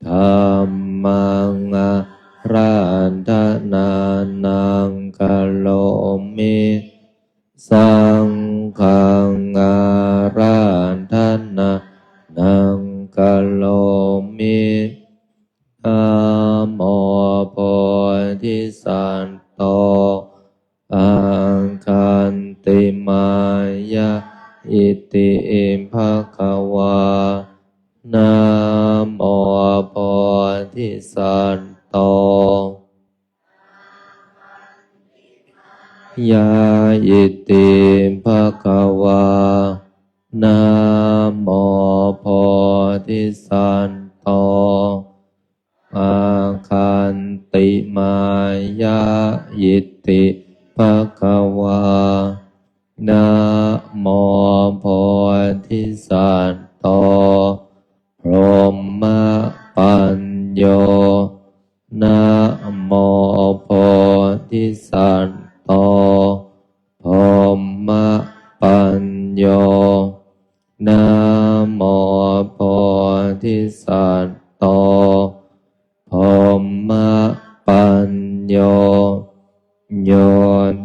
ธัมมังอาราธนานังกโรมิสังฆังอาราธนานังกโรมินะโมโพธิสัตว์โตอังคันติมายะอิติอิภะคะวานะโมโพธิสัตว์โตยะอิติภะคะวานะโมโพธิสัตว์โตอาคันติมายะยิตติภะคะวานะโมโพธิสัตว์โตพรหมปัญโยนะโมโพธิสัตว์โตพรหมปัญโยนะโมโพธิสัตว์โตพรหมปัญโยโย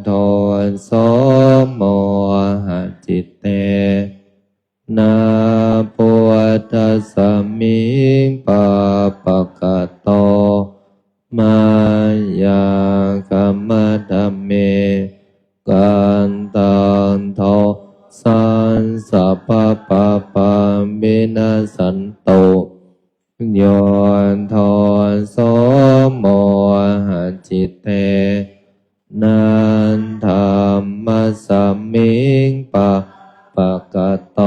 โทโสโมหะจิตเตนะพุทธัสสมิงปะปะกะโตมายากรรมธัมเมกันตังโทสันสัพพะปะปะวินาสันโตโยโทโสโมหะจิตเตนันธรรมสัมมิงปะปะกะโต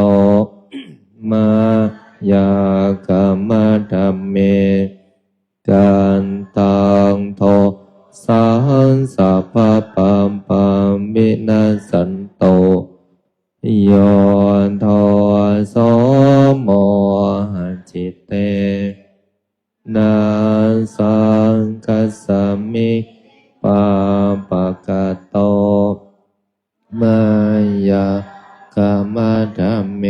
มายากรรมธัมเมกันตังโทสันสัพพะปะปะวินาสันโตโยโทโสโมหะจิตเตนะสังคัสสมิปะปะกะโตมายากรรมธัมเม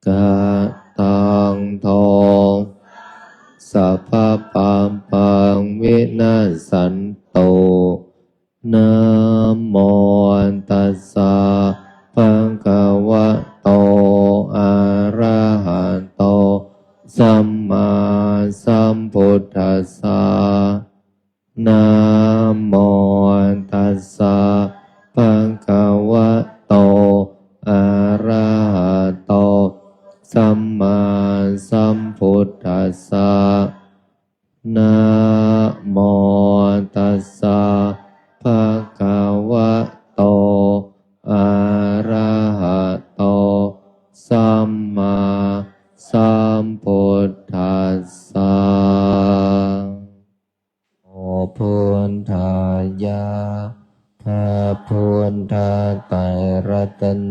กะตังโทสัพพะปัมปังวินาสันโตนะโมตัสสะภะคะวะโตอะระหะโตสัมมาสัมพุทธัสสะนะโมตัสสะภะคะวะโตอะระหะโตสัมมาสัมพุทธัสสะนะโมตัสสะภะคะ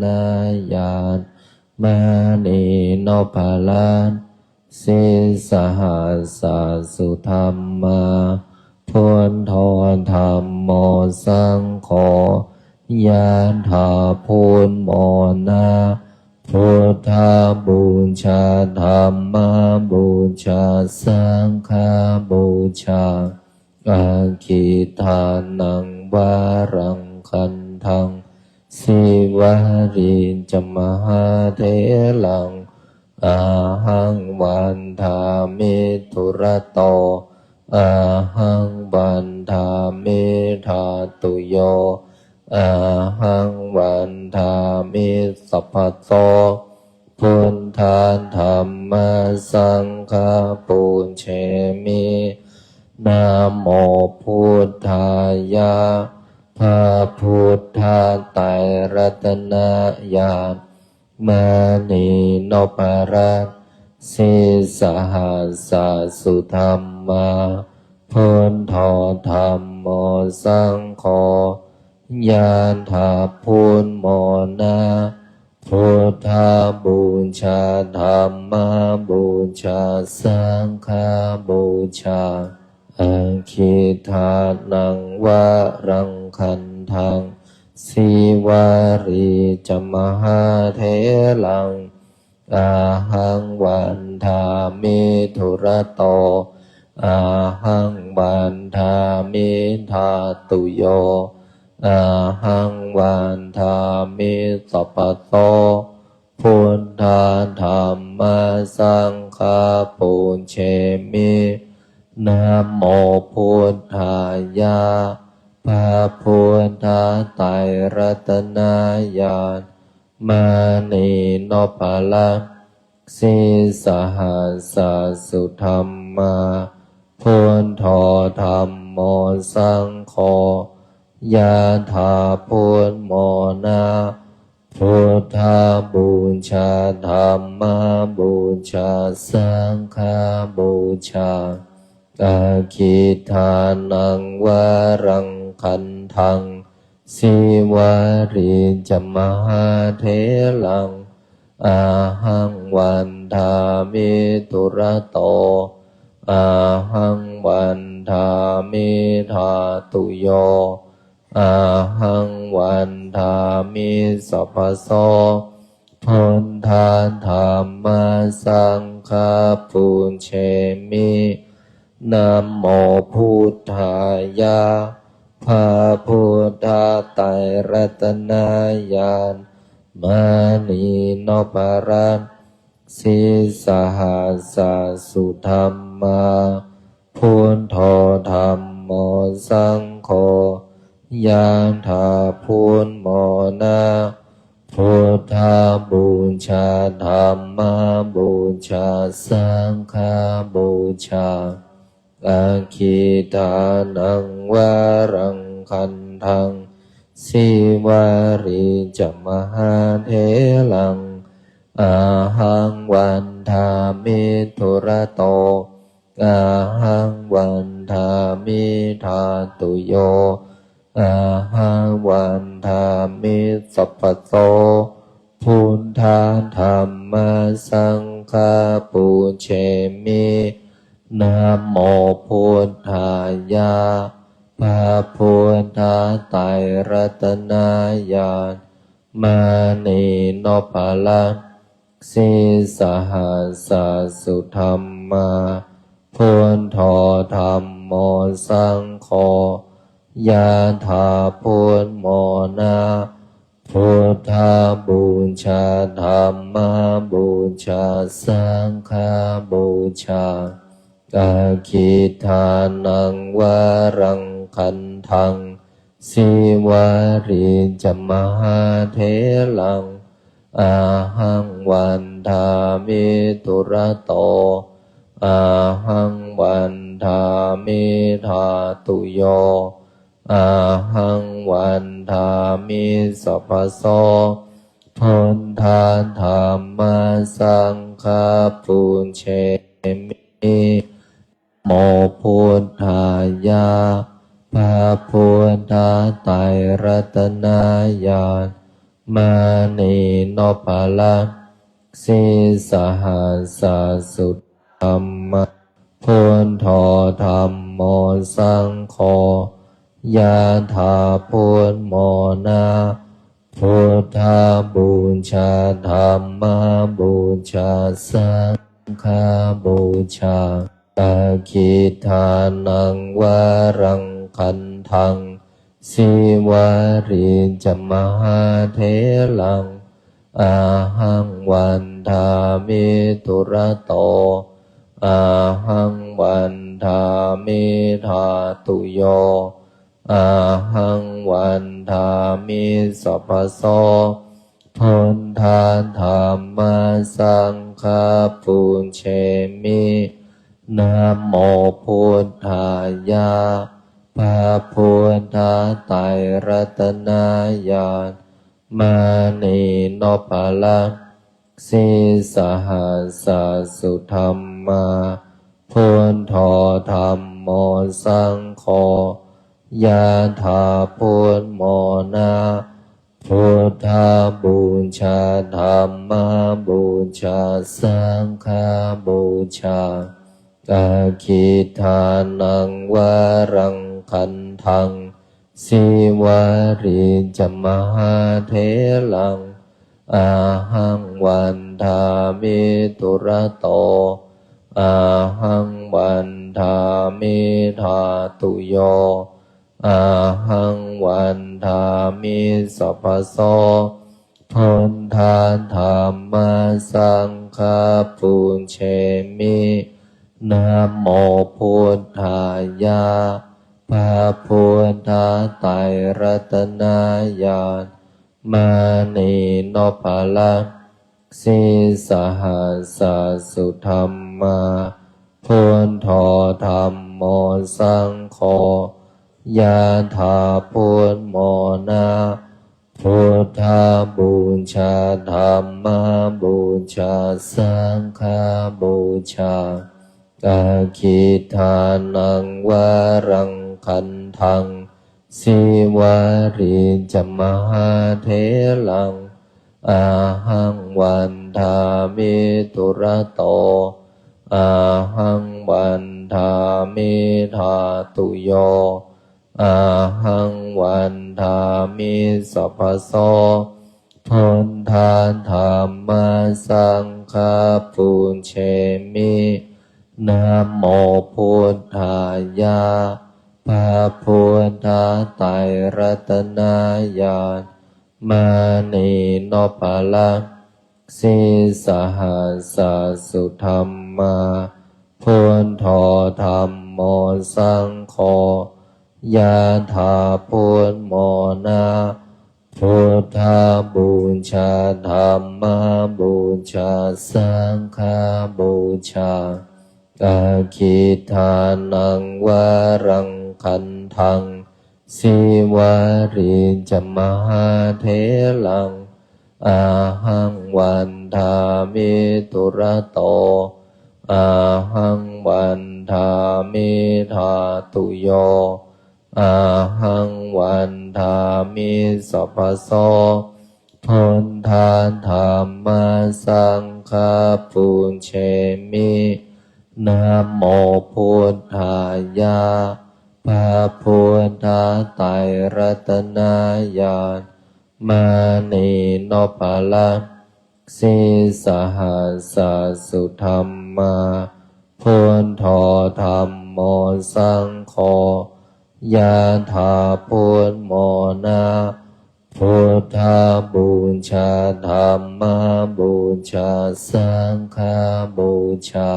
นาญาณมานีโนภาลานสิสหัสสะสุธรรมาพุทโธธรรมโมสังโฆยะถาพุทโมนาพุทธาบูชาธรรมบูชาสังฆบูชาอาคิทานังวารังคันทังสิวาริจมหาเถลังอาหังวันทามิทุระโตอาหังวันทามิธาตุโยอาหังวันทามิสัพพโตพุทธาธรรมสังฆปุญเชมินะโมพุทธายะพระพุทธไตรรัตนญาณมานีโนภารัตสิสหัสสะสุธรรมาพุทโธธรรมโมสังโฆยะถาพุทโมนาพุทธาบูชาธรรมบูชาสังฆบูชาอาคิทานังวารังคันทังสิวาริจมหาเถลังอาหังวันทามิทุระโตอาหังวันทามิธาตุโยอาหังวันทามิสัพพโตพุทธาธรรมสังฆปุญเชมินะโมพุทธายะพระพุทธไตรรัตนญาณมานีโนภาลังสิสหัสสะสุธรรมาพุทโธธรรมโมสังโฆยะถาพุทโมนาพุทธาบูชาธรรมบูชาสังฆบูชาอาคิทานังวารังคันทังสิวาริจมหาเถลังอาหังวันทามิทุระโตอาหังวันทามิธาตุโยอาหังวันทามิสัพพโสพุทธาธรรมสังฆปุญเชมินะโมพุทธายะพระพุทธไตรรัตนญาณมานีโนภารัตสิสหัสสะสุธรรมาพุทโธธรรมโมสังโฆยะถาพุทโมนาพุทธาบูชาธรรมบูชาสังฆบูชาอาคิทานังวารังคันทังสิวาริจมหาเถลังอาหังวันทามิทุระโตอาหังวันทามิธาตุโยอาหังวันทามิสัพพโตพุทธาธรรมสังฆปุญเชมินะโมพุทธายะพระพุทธไตรรัตนญาณมานีโนภาลังสิสหัสสะสุธรรมาพุทโธธรรมโมสังโฆยะถาพุทโมนาพุทธาบูชาธรรมบูชาสังฆบูชาอาคิทานังวารังคันทังสิวาริจมหาเถลังอาหังวันทามิทุระโตอาหังวันทามิธาตุโยอาหังวันทามิสัพพโสพุทธาธรรมสังฆปุญเชมิโมพุทธายะพระพุทธไตรรัตนญาณ มานีโนภาละสิสหัสสุธรรมะพุทโธธรรมโมสังโฆยะถาพุทโมนาพุทธาบูชาธรรมบูชาสังฆบูชาตะคิทานังวารังคันทังสิวาริจมหาเถลังอาหังวันทามิตุระโตอาหังวันทามิธาตุโยอาหังวันทามิสัพพโสพุทธาธรรมสังฆปุญเชมินะโมพุทธายะพระพุทธไตรรัตนญาณมานีโนภาละสิสหัสสุธรรมาพุทโธธรรมโมสังโฆยะถาพุทโมนาพุทธาบูชาธรรมบูชาสังฆบูชาตะคิทานังวารังคันทังสิวาริจมหาเถลังอาหังวันทามิตุระโตอาหังวันทามิธาตุโยอาหังวันทามิสัพพโสพุทธาธรรมสังฆปุญเชมินะโมพุทธายะพระพุทธไตรรัตนญาณมานีโนภาละสิสหัสสุธรรมาพุทโธธรรมโมสังโฆยะถาพุทโมนาพุทธาบูชาธรรมบูชาสังฆบูชาตะคิทานังวารังคันทังสิวาริจมหาเถลังอาหังวันทามิตุระโตอาหังวันทามิธาตุโยอาหังวันทามิสัพพโสพุทธาธรรมสังฆปุญเชมินะโมพุทธายะพระพุทธไตรรัตนญาณมานีโนภาละสิสหัสสุธรรมาพุทโธธรรมโมสังโฆยะถาพุทโมนาพุทธาบูชาธรรมบูชาสังฆบูชาตะคิทานังวารังคันทังสิวาริจมหาเถลังอาหังวันทามิตุระโตอาหังวันทามิธาตุโยอาหังวันทามิสัพพโสพุทธาธรรมสังฆปุญเชมินะโมพุทธายะพระพุทธไตรรัตนญาณมานีโนภาละสิสหัสสุธรรมาพุทโธธรรมโมสังโฆยะถาพุทโมนาพุทธาบูชาธรรมบูชาสังฆบูชา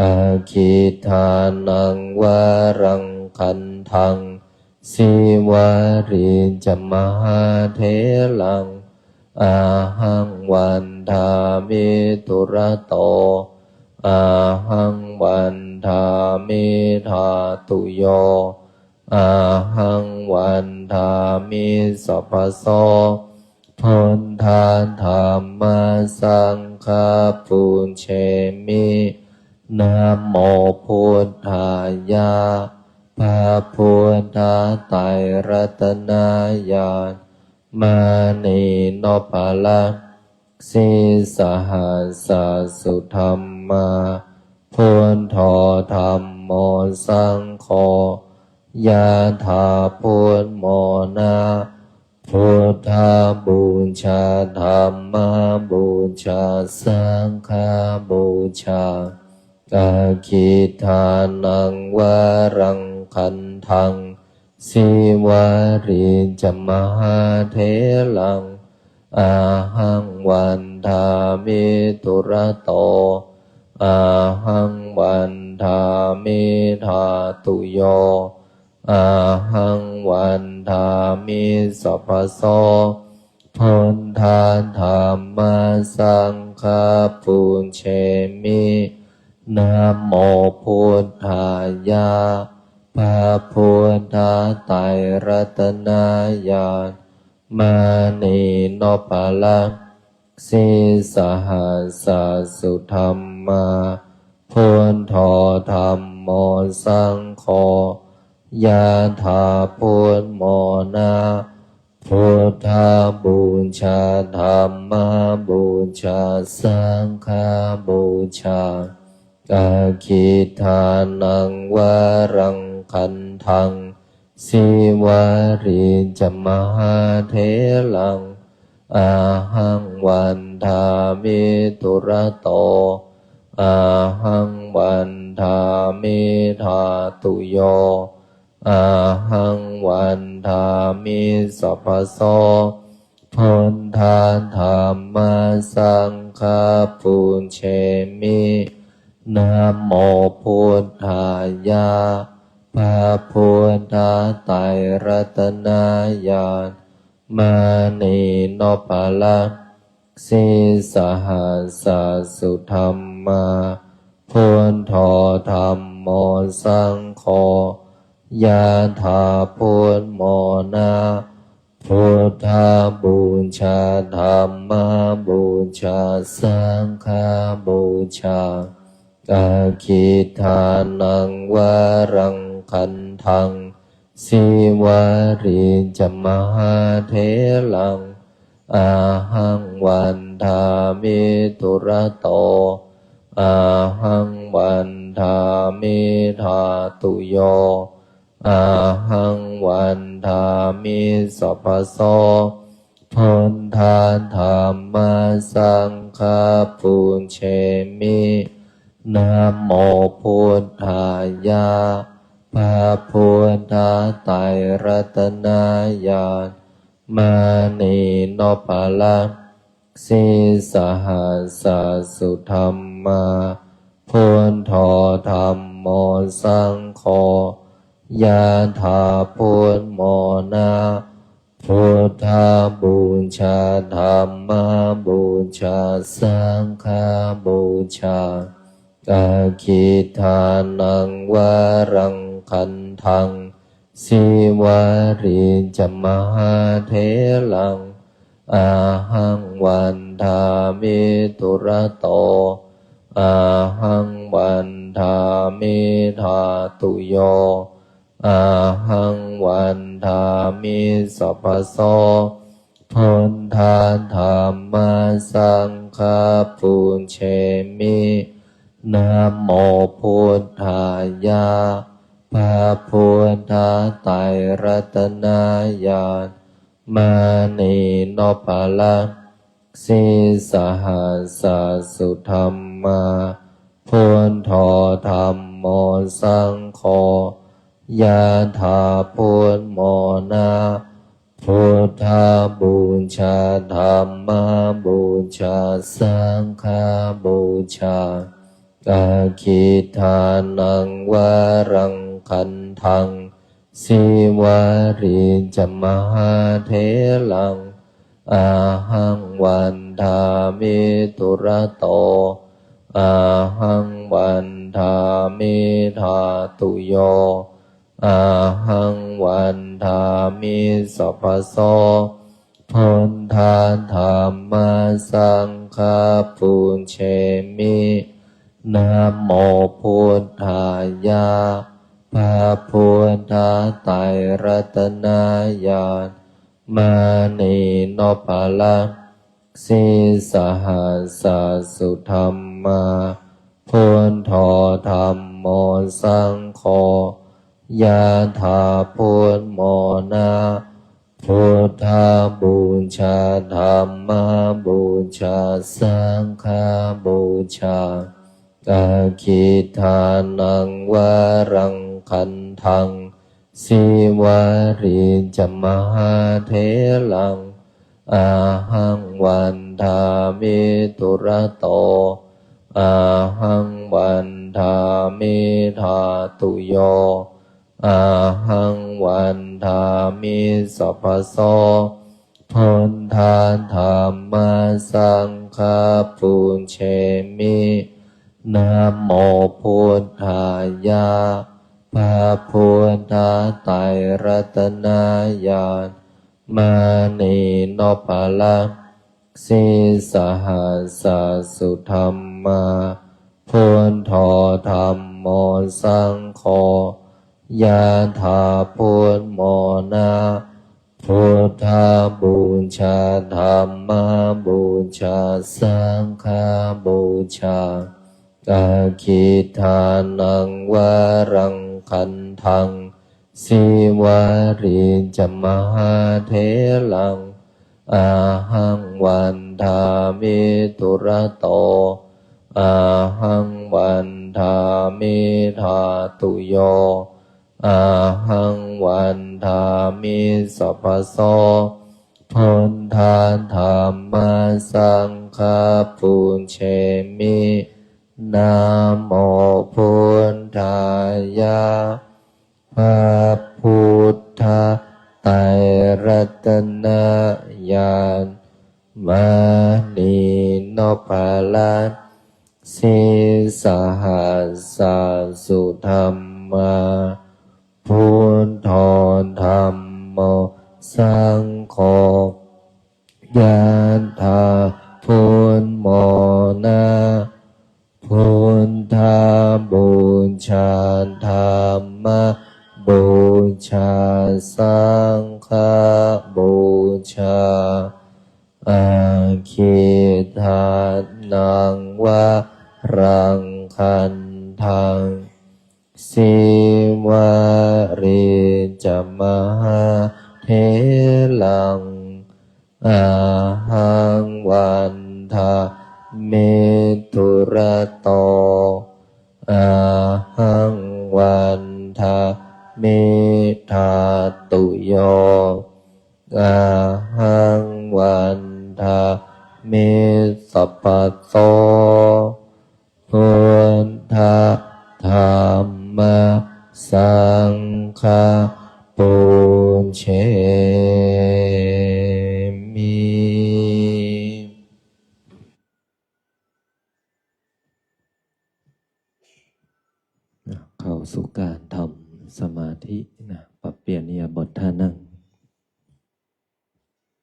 ตะคิทานังวารังคันทังสิวาริจมหาเถลังอาหังวันทามิตุระโตอาหังวันทามิธาตุโยอาหังวันทามิสัพพโสพุทธาธรรมสังฆปุญเชมินะโมพุทธายะพระพุทธไตรรัตนญาณ มานีโนปาละสีสหัสสุธรรมาพุทโธธรรมโมสังโฆยะถาพุทโมนะพุทธบูชาธรรมบูชาสังฆบูชากาคิทานังวารังคันทังสิวาริจมหาเถลังอาหังวันทามิตุระโตอาหังวันทามิธาตุโยอาหังวันทามิสัพพโสพุทธาธรรมสังฆปุญเชมินะโมพุทธายะพระพุทธไตรรัตนญาณมานีโนปาละสีสหัสสุธรรมาพุทโธธรรมโมสังโฆยะถาพุทโมนะพุทธบูชาธรรมบูชาสังฆบูชากาคิทานังวารังคันทังสิวาริจมหาเถลังอาหังวันทามิตุระโตอาหังวันทามิธาตุโยอาหังวันทามิสัพพโสพุทธาธรรมสังฆปุญเชมินะโมพุทธายะพระพุทธไตรรัตนญาณมานีโนปาละสีสหัสสุธรรมาพุทโธธรรมโมสังโฆยะถาพุทโมนะพุทธบูชาธรรมบูชาสังฆบูชากาคิทานังวารังคันทังสิวาริจมหาเถลังอาหังวันทามิตุระโตอาหังวันทามิธาตุโยอาหังวันทามิสัพพโสพุทธาธรรมสังฆปุญเชมินะโมพุทธายะพระพุทธไตรรัตนญาณมานีโนปาละสีสหัสสุธรรมาพุทโธธรรมโมสังโฆยะถาพุทโมนะพุทธบูชาธรรมบูชาสังฆบูชากาคิทานังวารังคันทังสิวาริจมหาเถลังอาหังวันทามิตุระโตอาหังวันทามิธาตุโยอาหังวันทามิสัพพโสพุทธาธรรมสังฆปุญเชมินะโมพุทธายะพระพุทธไตรรัตนญาณมานีโนปาละสีสหัสสุธรรมาพุทโธธรรมโมสังโฆยะถาพุทโมนะพุทธบูชาธรรมบูชาสังฆบูชากาคิทานังวารังคันทังสิวาริจมหาเถลังอาหังวันทามิตุระโตอาหังวันทามิธาตุโยอาหังวันทามิสัพพโสพุทธาธรรมสังฆปุญเชมินะโมพุทธายะพระพุทธไตรรัตนญาณ มานีโนปาละสีสหัสสุธรรมาพุทโธธรรมโมสังโฆยะถาพุทโมนาพุทธาบูชาธรรมบูชาสังฆบูชาอาคิทานังวารังคันทังสิวาริจมหาเถลังอาหังวันทามิตุระโตอาหังวันทามิธาตุโยอาหังวันทามิสัพพโสพุทธาธรรมสังฆปุญเชมินะโมพุทธายะพระพุทธไตรรัตนญาณมานีโนปาละสีสหัสสุธรรมาพุทโธธรรมโมสังโฆยะถาพุทโมนาพุทธาบูชาธรรมบูชาสังฆบูชาอาคิทานังวารังคันทังสิวาริจมหาเถลังอาหังวันทามิตุระโตอาหังวันทามิธาตุโยอาหังวันทามิสัพพโสพุทธาธรรมสังฆปุญเชมินะโมพุทธายะพระพุทธไตรรัตนญาณมานีโนปาละสีสหัสสุธรรมาพุทโธธรรมโมสังโฆยะถาพุทโมนาพุทธาบูชาธรรมบูชาสังฆบูชาอาคิทานังวารังคันทังสิวาริจมหาเถลังอาหังวันทามิตุระโตอาหังวันทามิธาตุโยอาหังวันทามิสัพพโสพุทธาธรรมสังฆปุญเชมิเข้าสู่การทำสมาธินะปรับเปลี่ยนอิริยาบถท่านั่ง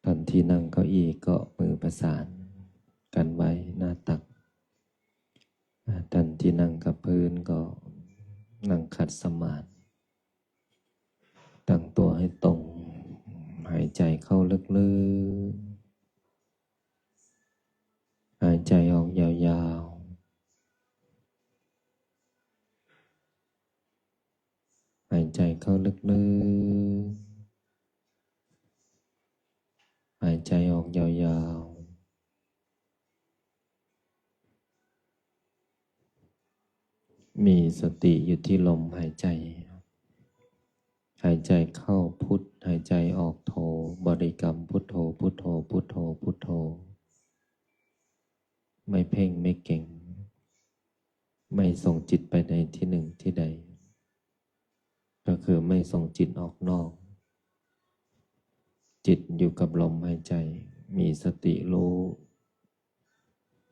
ท่านที่นั่งเก้าอี้ก็มือประสานกันไว้หน้าตักท่านที่นั่งกับพื้นก็นั่งขัดสมาธิตั้งตัวให้ตรงหายใจเข้าลึกๆหายใจออกยาวๆหายใจเข้าลึกๆหายใจออกยาวๆมีสติอยู่ที่ลมหายใจหายใจเข้าพุทหายใจออกโทบริกรรมพุทโธพุทโธพุทโธพุทโธไม่เพ่งไม่เก่งไม่ส่งจิตไปในที่หนึ่งที่ใดก็คือไม่ส่งจิตออกนอกจิตอยู่กับลมหายใจมีสติรู้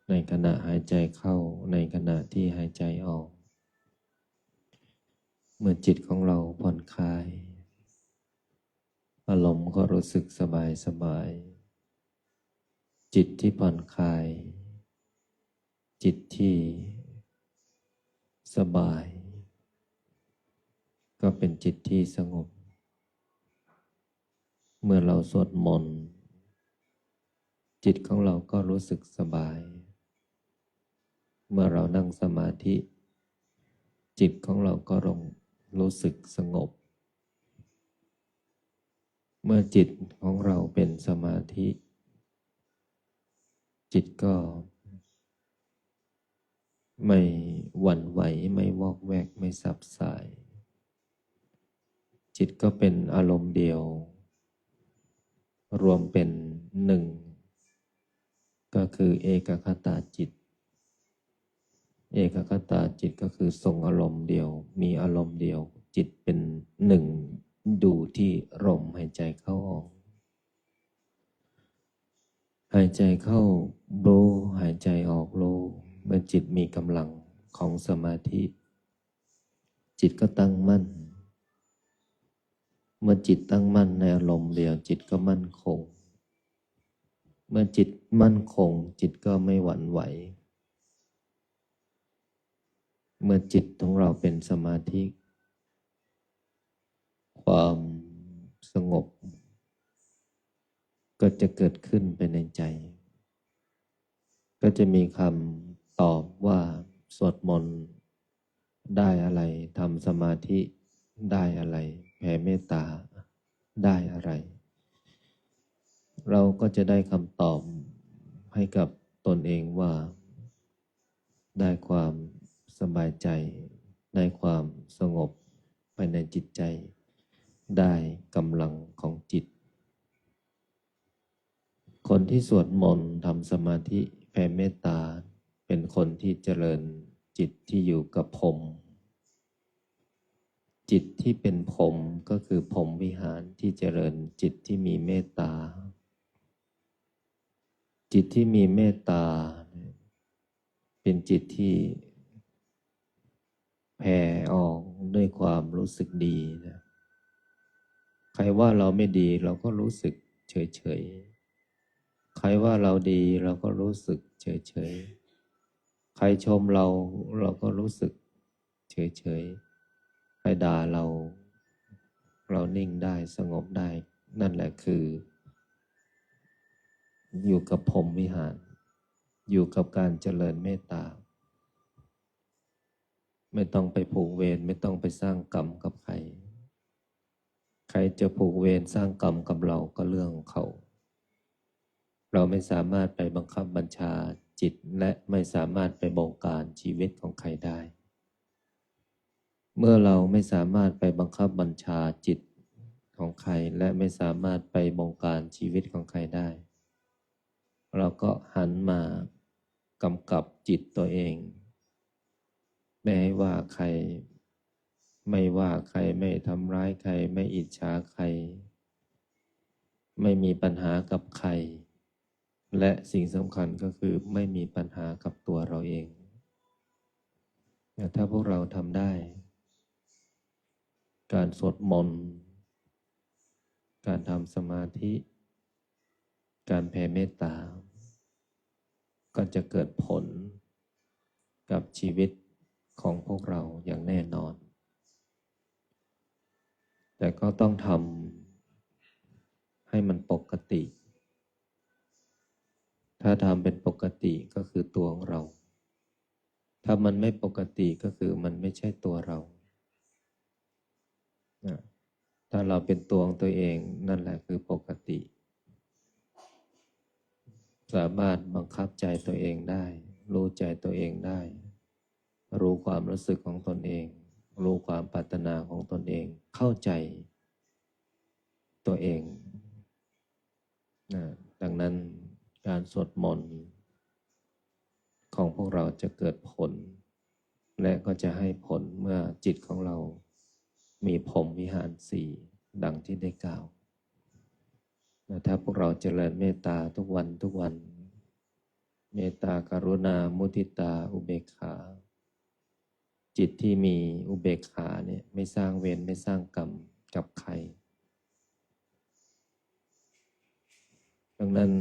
ในขณะหายใจเข้าในขณะที่หายใจออกเมื่อจิตของเราผ่อนคลายอารมณ์ก็รู้สึกสบายสบายจิตที่ผ่อนคลายจิตที่สบายก็เป็นจิตที่สงบ เมื่อเราสวดมนต์จิตของเราก็รู้สึกสบายเมื่อเรานั่งสมาธิจิตของเราก็รู้สึกสงบเมื่อจิตของเราเป็นสมาธิจิตก็ไม่หวั่นไหวไม่วอกแวกไม่สับสายจิตก็เป็นอารมณ์เดียวรวมเป็นหนึ่งก็คือเอกคตาจิตเอกคตาจิตก็คือทรงอารมณ์เดียวมีอารมณ์เดียวจิตเป็นหนึ่งดูที่ลมหายใจเข้าออกหายใจเข้ารู้หายใจออกรู้เมื่อจิตมีกำลังของสมาธิจิตก็ตั้งมั่นเมื่อจิตตั้งมั่นในอารมณ์เดียวจิตก็มั่นคงเมื่อจิตมั่นคงจิตก็ไม่หวั่นไหวเมื่อจิตของเราเป็นสมาธิความสงบก็จะเกิดขึ้นไปในใจก็จะมีคำตอบว่าสวดมนต์ได้อะไรทำสมาธิได้อะไรแผ่เมตตาได้อะไรเราก็จะได้คำตอบให้กับตนเองว่าได้ความสบายใจได้ความสงบภายในจิตใจได้กำลังของจิตคนที่สวดมนต์ทำสมาธิแผ่เมตตาเป็นคนที่เจริญจิตที่อยู่กับพรหมจิตที่เป็นพรหมก็คือพรหมวิหารที่เจริญจิตที่มีเมตตาจิตที่มีเมตตาเป็นจิตที่แผ่ออกด้วยความรู้สึกดีนะใครว่าเราไม่ดีเราก็รู้สึกเฉยๆใครว่าเราดีเราก็รู้สึกเฉยๆใครชมเราก็รู้สึกเฉยๆใครด่าเรานิ่งได้สงบได้นั่นแหละคืออยู่กับพรหมวิหารอยู่กับการเจริญเมตตาไม่ต้องไปผูกเวรไม่ต้องไปสร้างกรรมกับใครใครจะผูกเวรสร้างกรรมกับเราก็เรื่องของเขาเราไม่สามารถไปบังคับบัญชาจิตและไม่สามารถไปบงการชีวิตของใครได้เมื่อเราไม่สามารถไปบังคับบัญชาจิตของใครและไม่สามารถไปบงการชีวิตของใครได้เราก็หันมากำกับจิตตัวเองไม่ให้ว่าใครไม่ว่าใครไม่ทำร้ายใครไม่อิจฉาใครไม่มีปัญหากับใครและสิ่งสำคัญก็คือไม่มีปัญหากับตัวเราเองถ้าพวกเราทำได้การสวดมนต์การทำสมาธิการแผ่เมตตาก็จะเกิดผลกับชีวิตของพวกเราอย่างแน่นอนแต่ก็ต้องทำให้มันปกติถ้าทำเป็นปกติก็คือตัวของเราถ้ามันไม่ปกติก็คือมันไม่ใช่ตัวเราถ้าเราเป็นตัวของตัวเองนั่นแหละคือปกติสามารถบังคับใจตัวเองได้รู้ใจตัวเองได้รู้ความรู้สึกของตนเองรู้ความปรารถนาของตนเองเข้าใจตัวเองดังนั้นการสวดมนต์ของพวกเราจะเกิดผลและก็จะให้ผลเมื่อจิตของเรามีพรหมวิหารสี่ดังที่ได้กล่าวถ้าพวกเราเจริญเมตตาทุกวันเมตตากรุณามุทิตาอุเบกขาจิตที่มีอุเบกขาเนี่ยไม่สร้างเวรไม่สร้างกรรมกับใครดังนั้น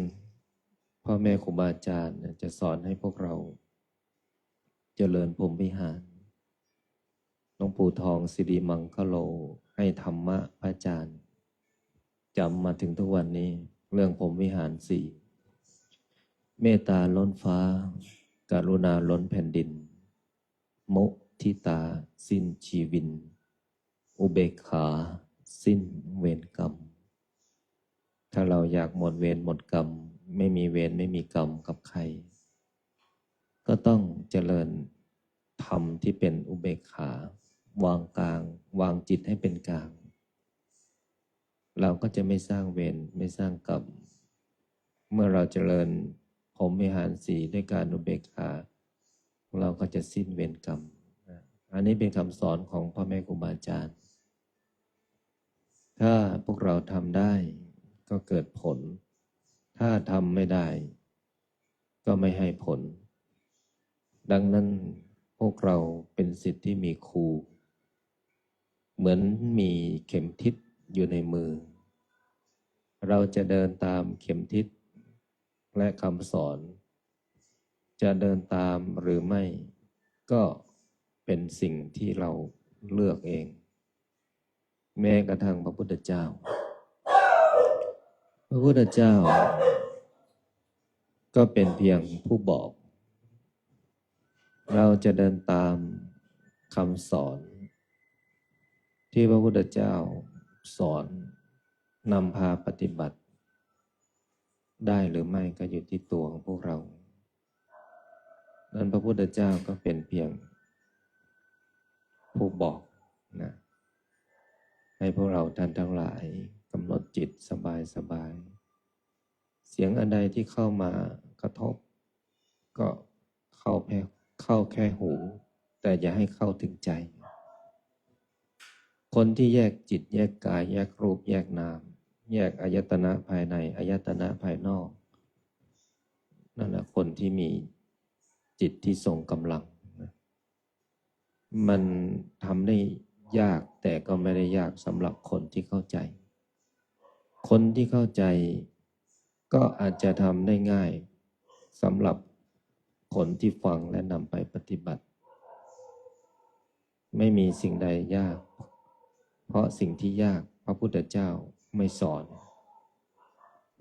พ่อแม่ครูบาอาจารย์จะสอนให้พวกเราเจริญพรหมวิหารหลวงปู่ทองสิริมังคโลให้ธรรมะพระอาจารย์ จำมาถึงทุกวันนี้ เรื่องผมวิหารสี่เมตตาล้นฟ้าการุณาล้นแผ่นดินมุทิตาสิ้นชีวินอุเบกขาสิ้นเวรกรรมถ้าเราอยากหมดเวรหมดกรรมไม่มีเวรไม่มีกรรมกับใครก็ต้องเจริญธรรมที่เป็นอุเบกขาวางกลางวางจิตให้เป็นกลางเราก็จะไม่สร้างเวรไม่สร้างกรรมเมื่อเราเจริญพรหมวิหารสี่ด้วยการอุเบกขาเราก็จะสิ้นเวรกรรมอันนี้เป็นคำสอนของพ่อแม่ครูบาอาจารย์ถ้าพวกเราทำได้ก็เกิดผลถ้าทำไม่ได้ก็ไม่ให้ผลดังนั้นพวกเราเป็นศิษย์ที่มีครูเหมือนมีเข็มทิศอยู่ในมือเราจะเดินตามเข็มทิศและคำสอนจะเดินตามหรือไม่ก็เป็นสิ่งที่เราเลือกเองแม้กระทั่งพระพุทธเจ้าพระพุทธเจ้าก็เป็นเพียงผู้บอกเราจะเดินตามคำสอนที่พระพุทธเจ้าสอนนำพาปฏิบัติได้หรือไม่ก็อยู่ที่ตัวของพวกเรานั้นพระพุทธเจ้าก็เป็นเพียงผู้บอกนะให้พวกเราท่านทั้งหลายกำหนดจิตสบายเสียงอันใดที่เข้ามากระทบก็เข้าแค่หูแต่อย่าให้เข้าถึงใจคนที่แยกจิตแยกกายแยกรูปแยกนามแยกอายตนะภายในอายตนะภายนอกนั่นแหละคนที่มีจิตที่ทรงกำลังมันทำได้ยากแต่ก็ไม่ได้ยากสำหรับคนที่เข้าใจคนที่เข้าใจก็อาจจะทำได้ง่ายสำหรับคนที่ฟังและนำไปปฏิบัติไม่มีสิ่งใดยากเพราะสิ่งที่ยากพระพุทธเจ้าไม่สอน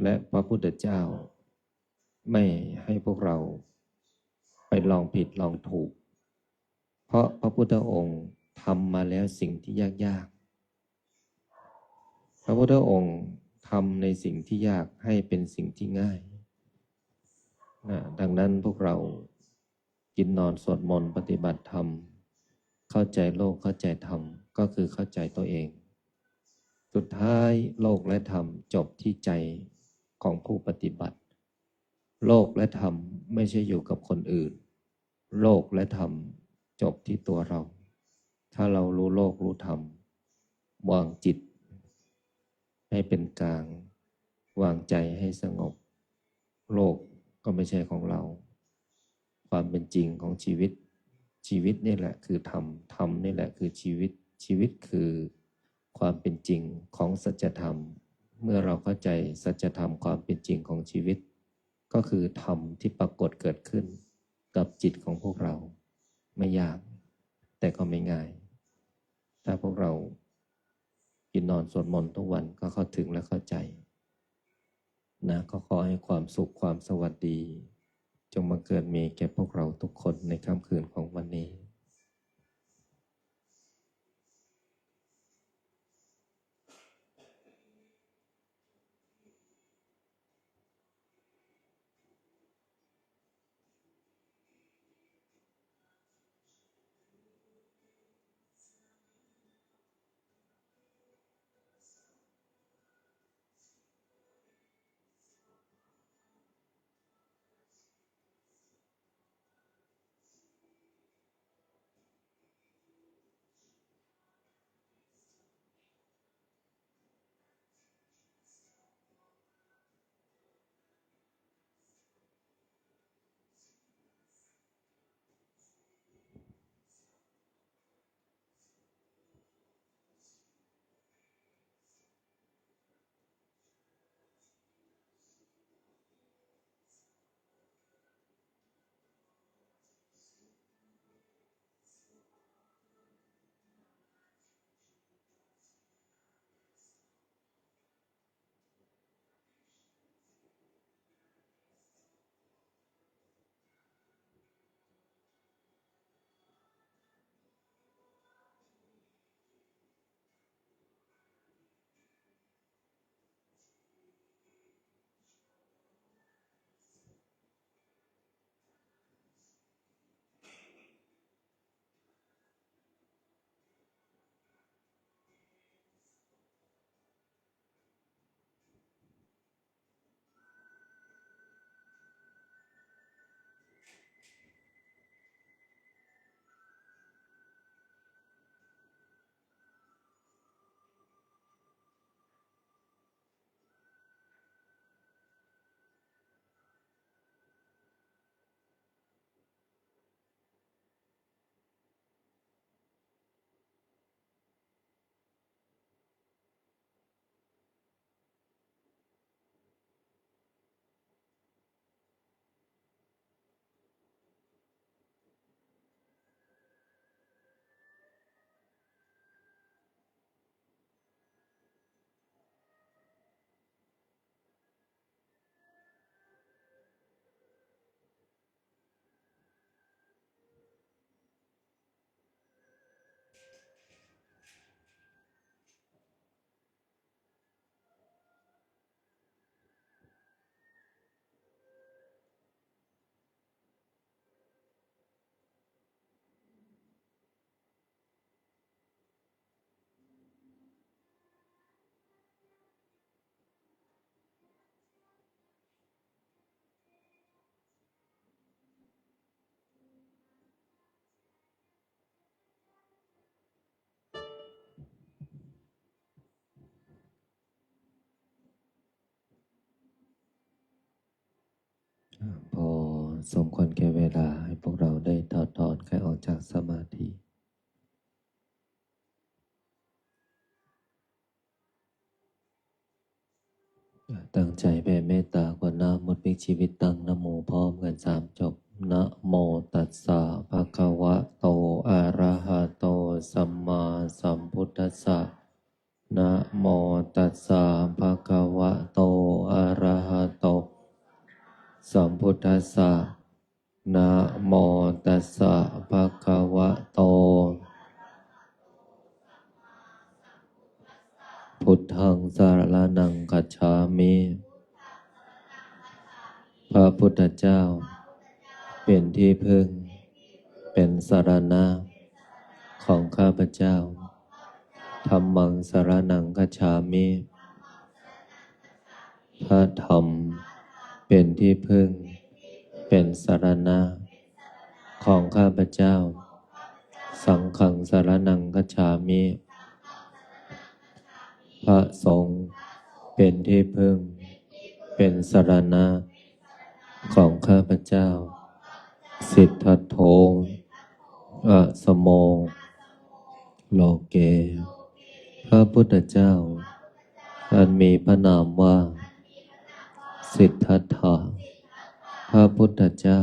และพระพุทธเจ้าไม่ให้พวกเราไปลองผิดลองถูกเพราะพระพุทธองค์ทำมาแล้วสิ่งที่ยากพระพุทธองค์ทำในสิ่งที่ยากให้เป็นสิ่งที่ง่ายดังนั้นพวกเรากินนอนสวดมนต์ปฏิบัติธรรมเข้าใจโลกเข้าใจธรรมก็คือเข้าใจตัวเองสุดท้ายโลกและธรรมจบที่ใจของผู้ปฏิบัติโลกและธรรมไม่ใช่อยู่กับคนอื่นโลกและธรรมจบที่ตัวเราถ้าเรารู้โลกรู้ธรรมวางจิตให้เป็นกลางวางใจให้สงบโลกก็ไม่ใช่ของเราความเป็นจริงของชีวิตนี่แหละคือธรรมธรรมนี่แหละคือชีวิตคือความเป็นจริงของสัจธรรมเมื่อเราเข้าใจสัจธรรมความเป็นจริงของชีวิตก็คือธรรมที่ปรากฏเกิดขึ้นกับจิตของพวกเราไม่ยากแต่ก็ไม่ง่ายถ้าพวกเรากินนอนสวดมนต์ทุกวันก็เข้าถึงและเข้าใจนะก็ขอให้ความสุขความสวัสดีจงบังเกิดมีแก่พวกเราทุกคนในค่ำคืนของวันนี้ สมควรแก่เวลาให้พวกเราได้ถอดถอนกายออกจากสมาธิตั้งใจแผ่เมตตากว่าน้ำหมดพิกชีวิตตั้งนะโมพร้อมกัน3 จบนะโมตัสสะภะคะวะโตอะระหะโตสัมมาสัมพุทธัสสะนะโมตัสสะภะคะวะโตอะระหะโตสัมพุทธัสสะนะโมตัสสะภะคะวะโตพุทธังสรณังคัจฉามิพระพุทธเจ้าเป็นที่พึ่งเป็นสรณะของข้าพเจ้าธัมมังสรณังคัจฉามิพระธรรมเป็นที่พึ่งเป็นสรณะของข้าพเจ้าสังฆังสรณังคัจฉามิพระสงฆ์เป็นที่พึ่งเป็นสรณะของข้าพเจ้าสิทธัตโธอะสโมโลเกพระพุทธเจ้าท่านมีพระนามว่าสิทธัตถะพระพุทธเจ้า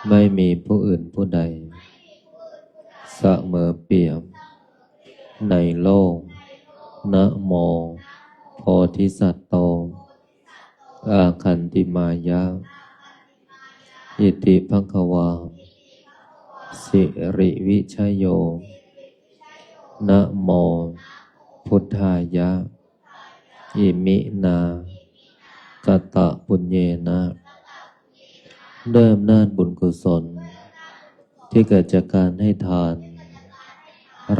ไม่มีผู้อื่นผู้ใดเสมอเปรียบในโลกนะโมโพธิสัตว์โตอาคันติมายะอิติภังควาสิริวิชยโยนะโมพุทธายะอิมินากตะปุญเยนะด้วยอำนาจบุญกุศลที่เกิดจากการให้ทาน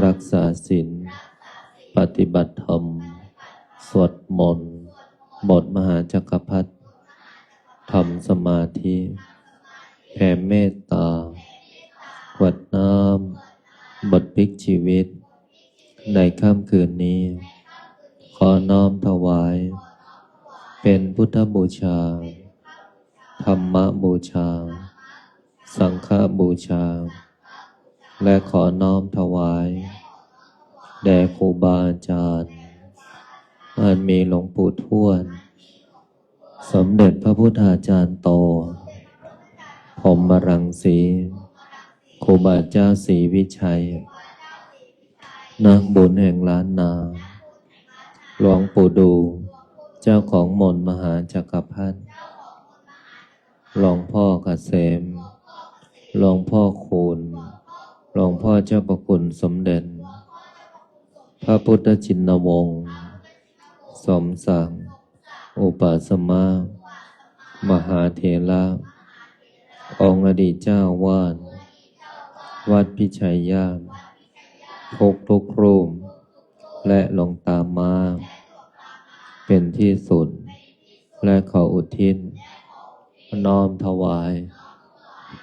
รักษาศีลปฏิบัติธรรมสวดมนต์บทมหาจักรพรรดิทำสมาธิแผ่เมตตากรวดน้ำบทพลิกชีวิตในค่ำคืนนี้ขอน้อมถวายเป็นพุทธบูชาธรรมบูชาสังฆบูชาและขอน้อมถวายแด่ครูบาอาจารย์อันมีหลวงปู่ทวดสมเด็จพระพุทธาจารย์โตพรหมรังสีครูบาเจ้าศรีวิชัยนักบุญแห่งล้านนาหลวงปู่ดูเจ้าของมนต์มหาจักรพรรดิหลวงพ่อเกษมหลวงพ่อคูณหลวงพ่อเจ้าประคุณสมเด็จพระพุทธชินวงศ์สมศักดิ์อุปาสมามหาเถระองค์อดีตเจ้าวาดวัดพิชัยญาณทุกรูปและหลวงตามาเป็นที่สุดและขออุทิศน้อมถวาย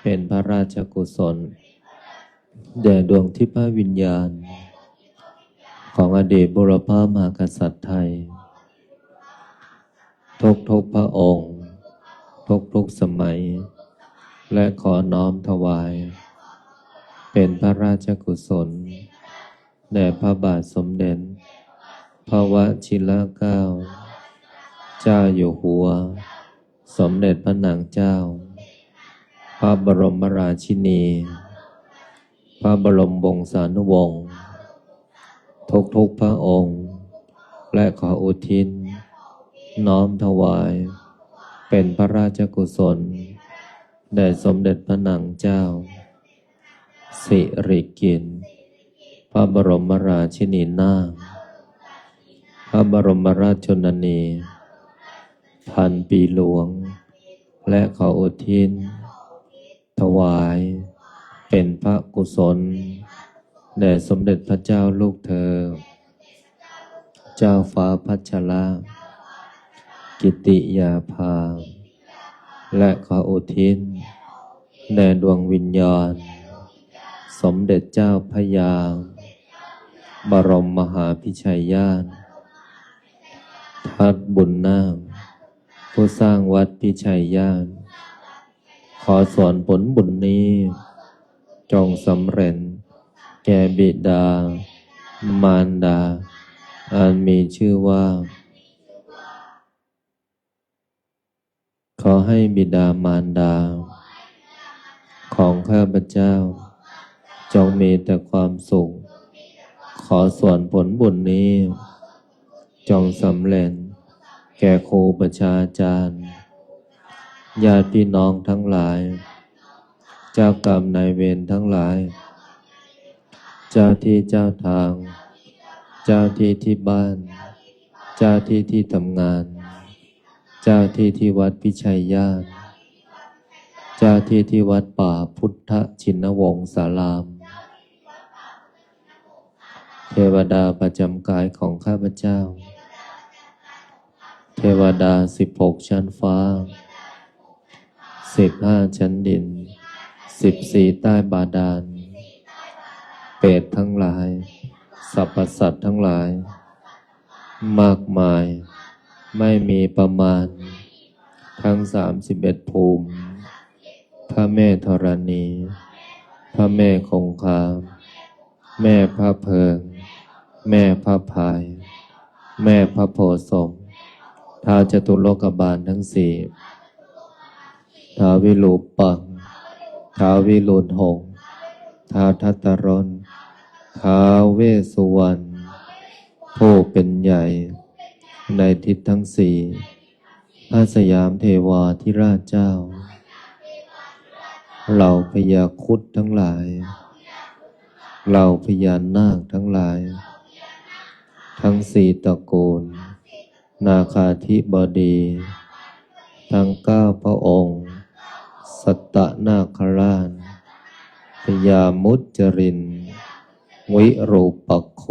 เป็นพระราชกุศลแด่ดวงทิพวิญญาณของอดีตบุรพมหากษัตริย์ไทยทุกพระองค์ทุกสมัยและขอน้อมถวายเป็นพระราชกุศลแด่พระบาทสมเด็จพระวชิรเกล้าเจ้าอยู่หัวสมเด็จพระนางเจ้าพระบรมราชินีพระบรมวงศานุวงศ์ทุกพระองค์และขออุทิศน้อมถวายเป็นพระราชกุศลแด่สมเด็จพระนางเจ้าสิริกิติ์พระบรมราชินีนาถพระบรมราชชนนีพันปีหลวงและขออุทิศถวายเป็นพระกุศลแด่สมเด็จพระเจ้าลูกเธอเจ้าฟ้าพัชรกิติยาภาและขออุทิศแด่ดวงวิญญาณสมเด็จเจ้าพระยาบรมมหาพิชัยญาณทัดบุญนาคผู้สร้างวัดพิชัยญาณ ขอส่วนผลบุญนี้จงสำเร็จแก่บิดามารดาอันมีชื่อว่าขอให้บิดามารดาของข้าพเจ้าจงมีแต่ความสุขขอส่วนผลบุญนี้จงสำเร็จแก่ครูประชาจารย์ญาติพี่น้องทั้งหลายเจ้ากรรมนายเวรทั้งหลายเจ้าที่เจ้าทางเจ้าที่ที่บ้านเจ้าที่ที่ทำงานเจ้าที่ที่วัดพิชัยญาติเจ้าที่ที่วัดป่าพุทธชินวงศารามเทวดาประจำกายของข้าพเจ้าเทวดา16 ชั้นฟ้า15 ชั้นดิน14 ใต้บาดาลเปรตทั้งหลายสรรพสัตว์ทั้งหลายมากมายไม่มีประมาณทั้ง31 ภูมิพระแม่ธรณีพระแม่คงคาแม่พระเพิงแม่พระพายแม่พระโพธิ์ศพท้าวจตุโลกบาลทั้งสี่ท้าววิรูปักษ์ท้าววิรุฬหงส์ท้าวทัตตรนท้าวเวสสุวรรณผู้เป็นใหญ่ในทิศทั้งสี่พระสยามเทวาธิราชเจ้าเหล่าพญาครุฑทั้งหลายเหล่าพญานาคทั้งหลายทั้ง4 ตระกูลนาคาธิบดีทั้ง9 พระองค์สัตตนาคราชพญามุจรินวิรูปักโข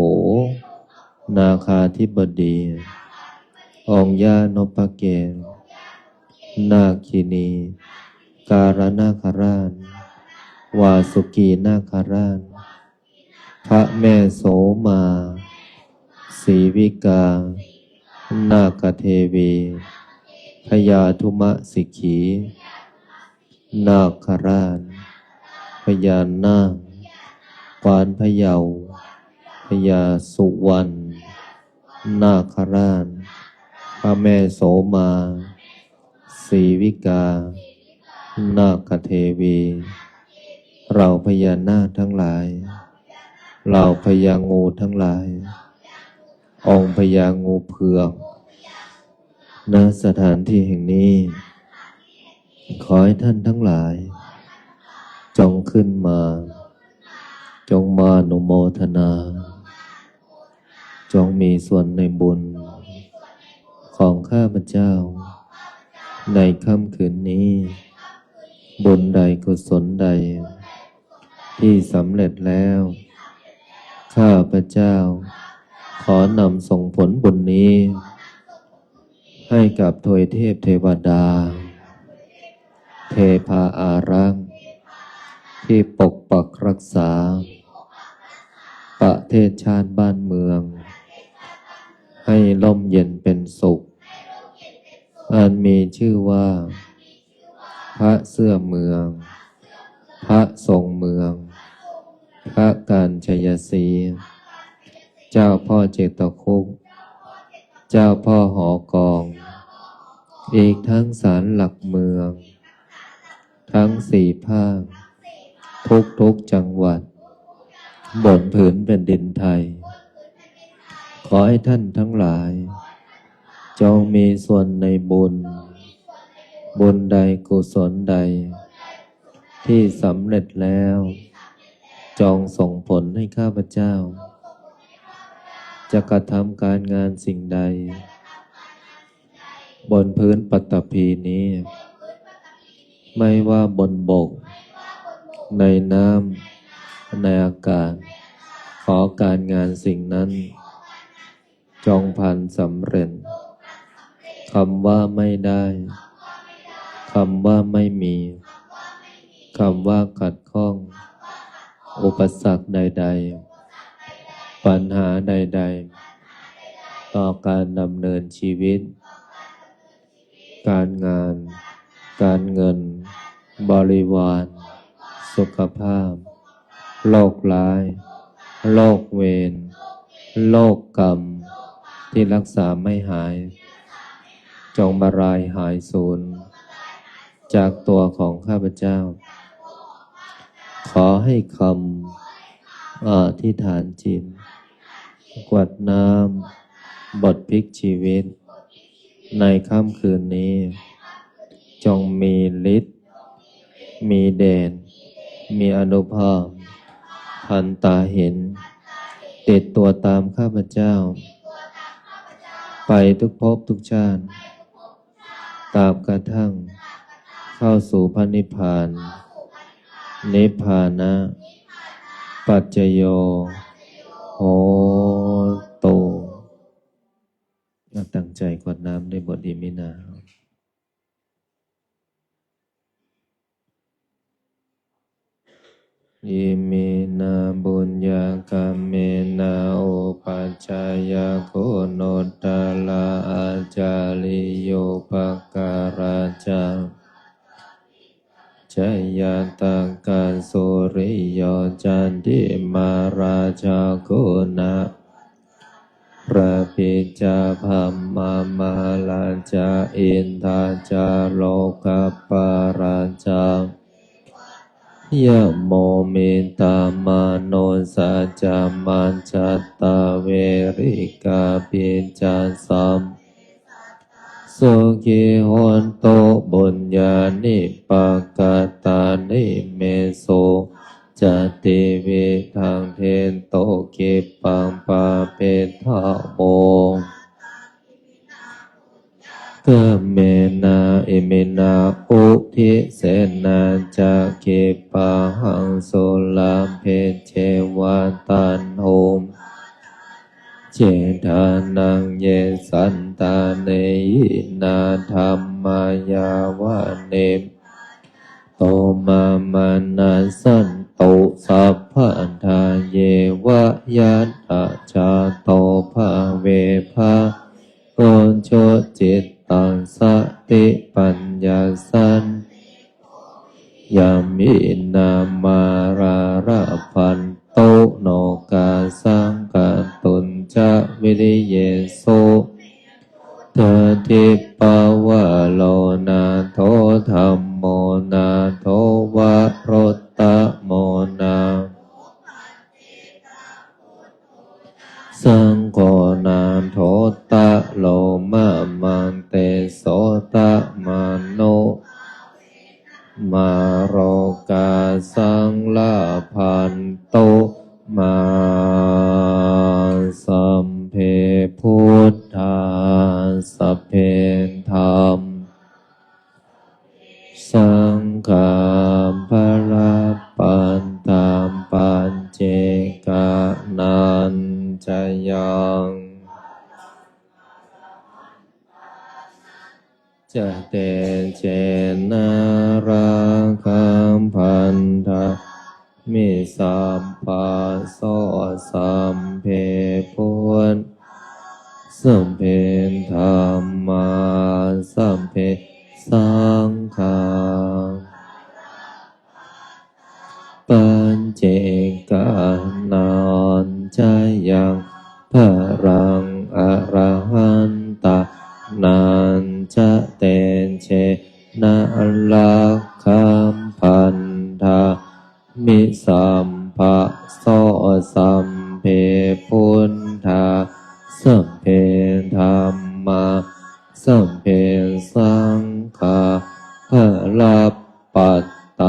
นาคาธิบดีองค์ย่านพเกศนาคินีการนาคราชวาสุกีนาคราชพระแม่โสมาศรีวิกานาคเทวีพญาธุมสิกขีนาคราชพญานาคกวานพะเยาพญาสุวรรณนาคราชพระแม่โสมาศรีวิกานาคเทวีเราพญานาคทั้งหลายเราพญางูทั้งหลายองค์พญางูเผือกณสถานที่แห่งนี้ขอให้ท่านทั้งหลายจงขึ้นมาจงมาอนุโมทนาจงมีส่วนในบุญของข้าพเจ้าในค่ำคืนนี้บุญใดกุศลใดที่สำเร็จแล้วข้าพเจ้าขอนำส่งผลบุญนี้ให้กับทวยเทพเทวดาเทพาอารักษ์ที่ปกปักรักษาประเทศชาติบ้านเมืองให้ร่มเย็นเป็นสุขอันมีชื่อว่าพระเสื้อเมืองพระทรงเมืองพระกาญจยศรีเจ้าพ่อเจตคุกเจ้าพ่อหอกองอีกทั้งศาลหลักเมืองทั้ง4 ภาคทุกจังหวัดบนผืนแผ่นดินไทยขอให้ท่านทั้งหลายจงมีส่วนในบุญใดกุศลใดที่สำเร็จแล้วจงส่งผลให้ข้าพเจ้าจะกระทำการงานสิ่งใดบนพื้นปฐพีนี้ไม่ว่าบนบกในน้ำในอากาศขอการงานสิ่งนั้นจงพันสำเร็จคำว่าไม่ได้คำว่าไม่มีคำว่าขัดข้องอุปสรรคใดๆปัญหาใดๆต่อการดำเนินชีวิตการงานการเงิน บริวารสุขภาพโรคร้ายโรคเวรโรคกรรมที่รักษาไม่หายจงบรายหายสูญจากตัวของข้าพเจ้าขอให้คำอธิษฐานจิตกรวดน้ำบทพลิกชีวิตในค่ำคืนนี้จงมีฤทธิ์มีเดชมีอานุภาพทันตาเห็นติดตัวตามข้าพเจ้าไปทุกภพทุกชาติตราบกระทั่งเข้าสู่พระนิพพานนิพพานะปัจจโยโหตุตั้งใจกรวดน้ำในบทอิมินา อิมินาบุญญากรรมเมนาอุปัชฌายโคโนตาลาอาจาริโยภการาจาชยตากาสุริโยจันติมาราชาโกนะพระปิจาภัมมามาลาจาอินทาจาโลกปาราจายะโมเมตามาโนสัจจามันจัตตาเวริกาปิจาสัมสุขิโหนโตบุญญาณิปกตานิเมโสจติวิทังเทนโตกิปังปาเปทาโมกเมนาอิมินาอุทิเสนาจะเกปะหังโสลาเพเจวาตันโหมเจทานังเยสันตาเนยินาธรรมายาวะเนมโตมามานาสันโตสัพพะทาเยวะยัตถาชาโตภะเวภะโกโชจิตตังสติปัญญาสันยามินามาราระพันโตโนกาสังกตุนจะวิริเยโสเทติปาวะโลนาโทธัมโมนาโทวะโรตตะโมนาสังโฆนาโทตะโลมะมันเตโสตะมาโนมาโรกาสังลาพันโตมาสัมเพพุทธาสัพเพธรรมสังฆัมภลปันตามปัญเจกานันจยังจะเตเจนาราคัมพันธะมิสัมปัสโสสัมเพพุทธสัมเพธรรมาสัมเพสังฆาปัญเจกานันจายังพรังอรหันตานันจะเตเชนะลักขัมพันธะมิสัมภะโสสัมเพพุทธาสัมเพธัมมาสัมเพสังฆาภลปัตต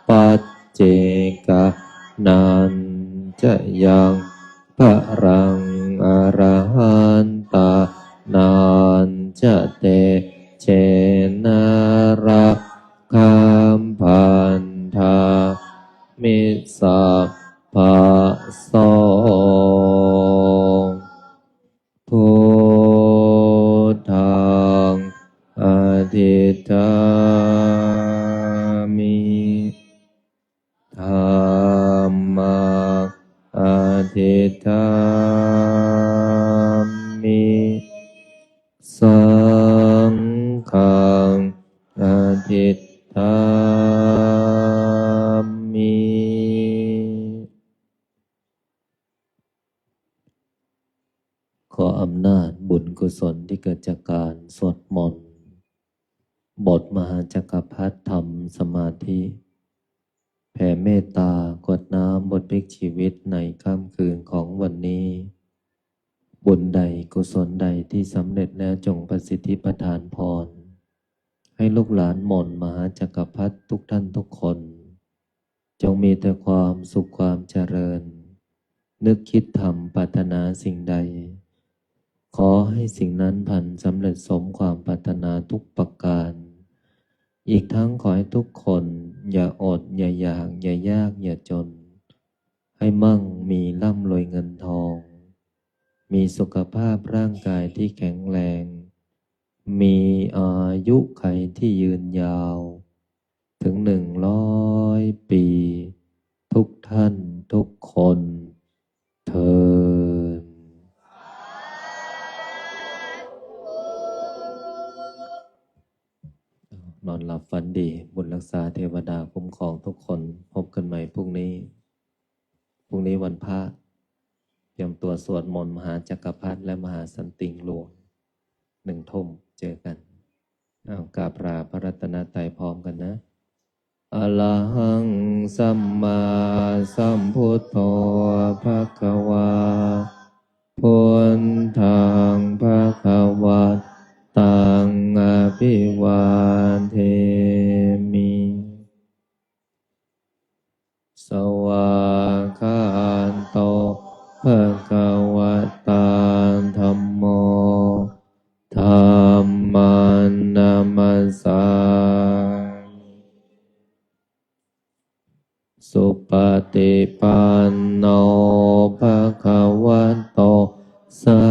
ปัจเจกานันจะยังพรังอรหันตานันจะเตเชนะระคัมพันธามิสัพพะโสพุทธังอธิษฐามิธัมมังอธิษฐามิสังฆังอธิษฐา ศลที่เกิดจากการสวดมนต์บทมหาจักรพรรดิธรรมสมาธิแผ่เมตตากรวดน้ำบทพลิกชีวิตในค่ำคืนของวันนี้บุญใดกุศลใดที่สำเร็จแล้วจงประสิทธิประทานพรให้ลูกหลานหม่นมหาจักรพรรดิทุกท่านทุกคนจงมีแต่ความสุขความเจริญนึกคิดทำปรารถนาสิ่งใดขอให้สิ่งนั้นพันสำเร็จสมความปรารถนาทุกประการอีกทั้งขอให้ทุกคนอย่าอดอย่าอยากอย่ายากอย่าจนให้มั่งมีร่ำรวยเงินทองมีสุขภาพร่างกายที่แข็งแรงมีอายุขัยที่ยืนยาวถึง100 ปีทุกท่านทุกคนเทินนอนหลับฝันดีบุญรักษาเทวดาคุ้มครองทุกคนพบกันใหม่พรุ่งนี้วันพระเตรียมตัวสวดมนต์มหาจักรพรรดิและมหาสันติงหลวง1 ทุ่มเจอกันกราบลาพระรัตนตรัยพร้อมกันนะอะระหังสัมมาสัมพุทโธภะคะวาพุทธังภะคะวัตตังอะภิวาเทมิสวากขาโตภะคะวะตาธัมโมธัมมัสนามัสสามิสุปฏิปันโนภะคะวะโตสา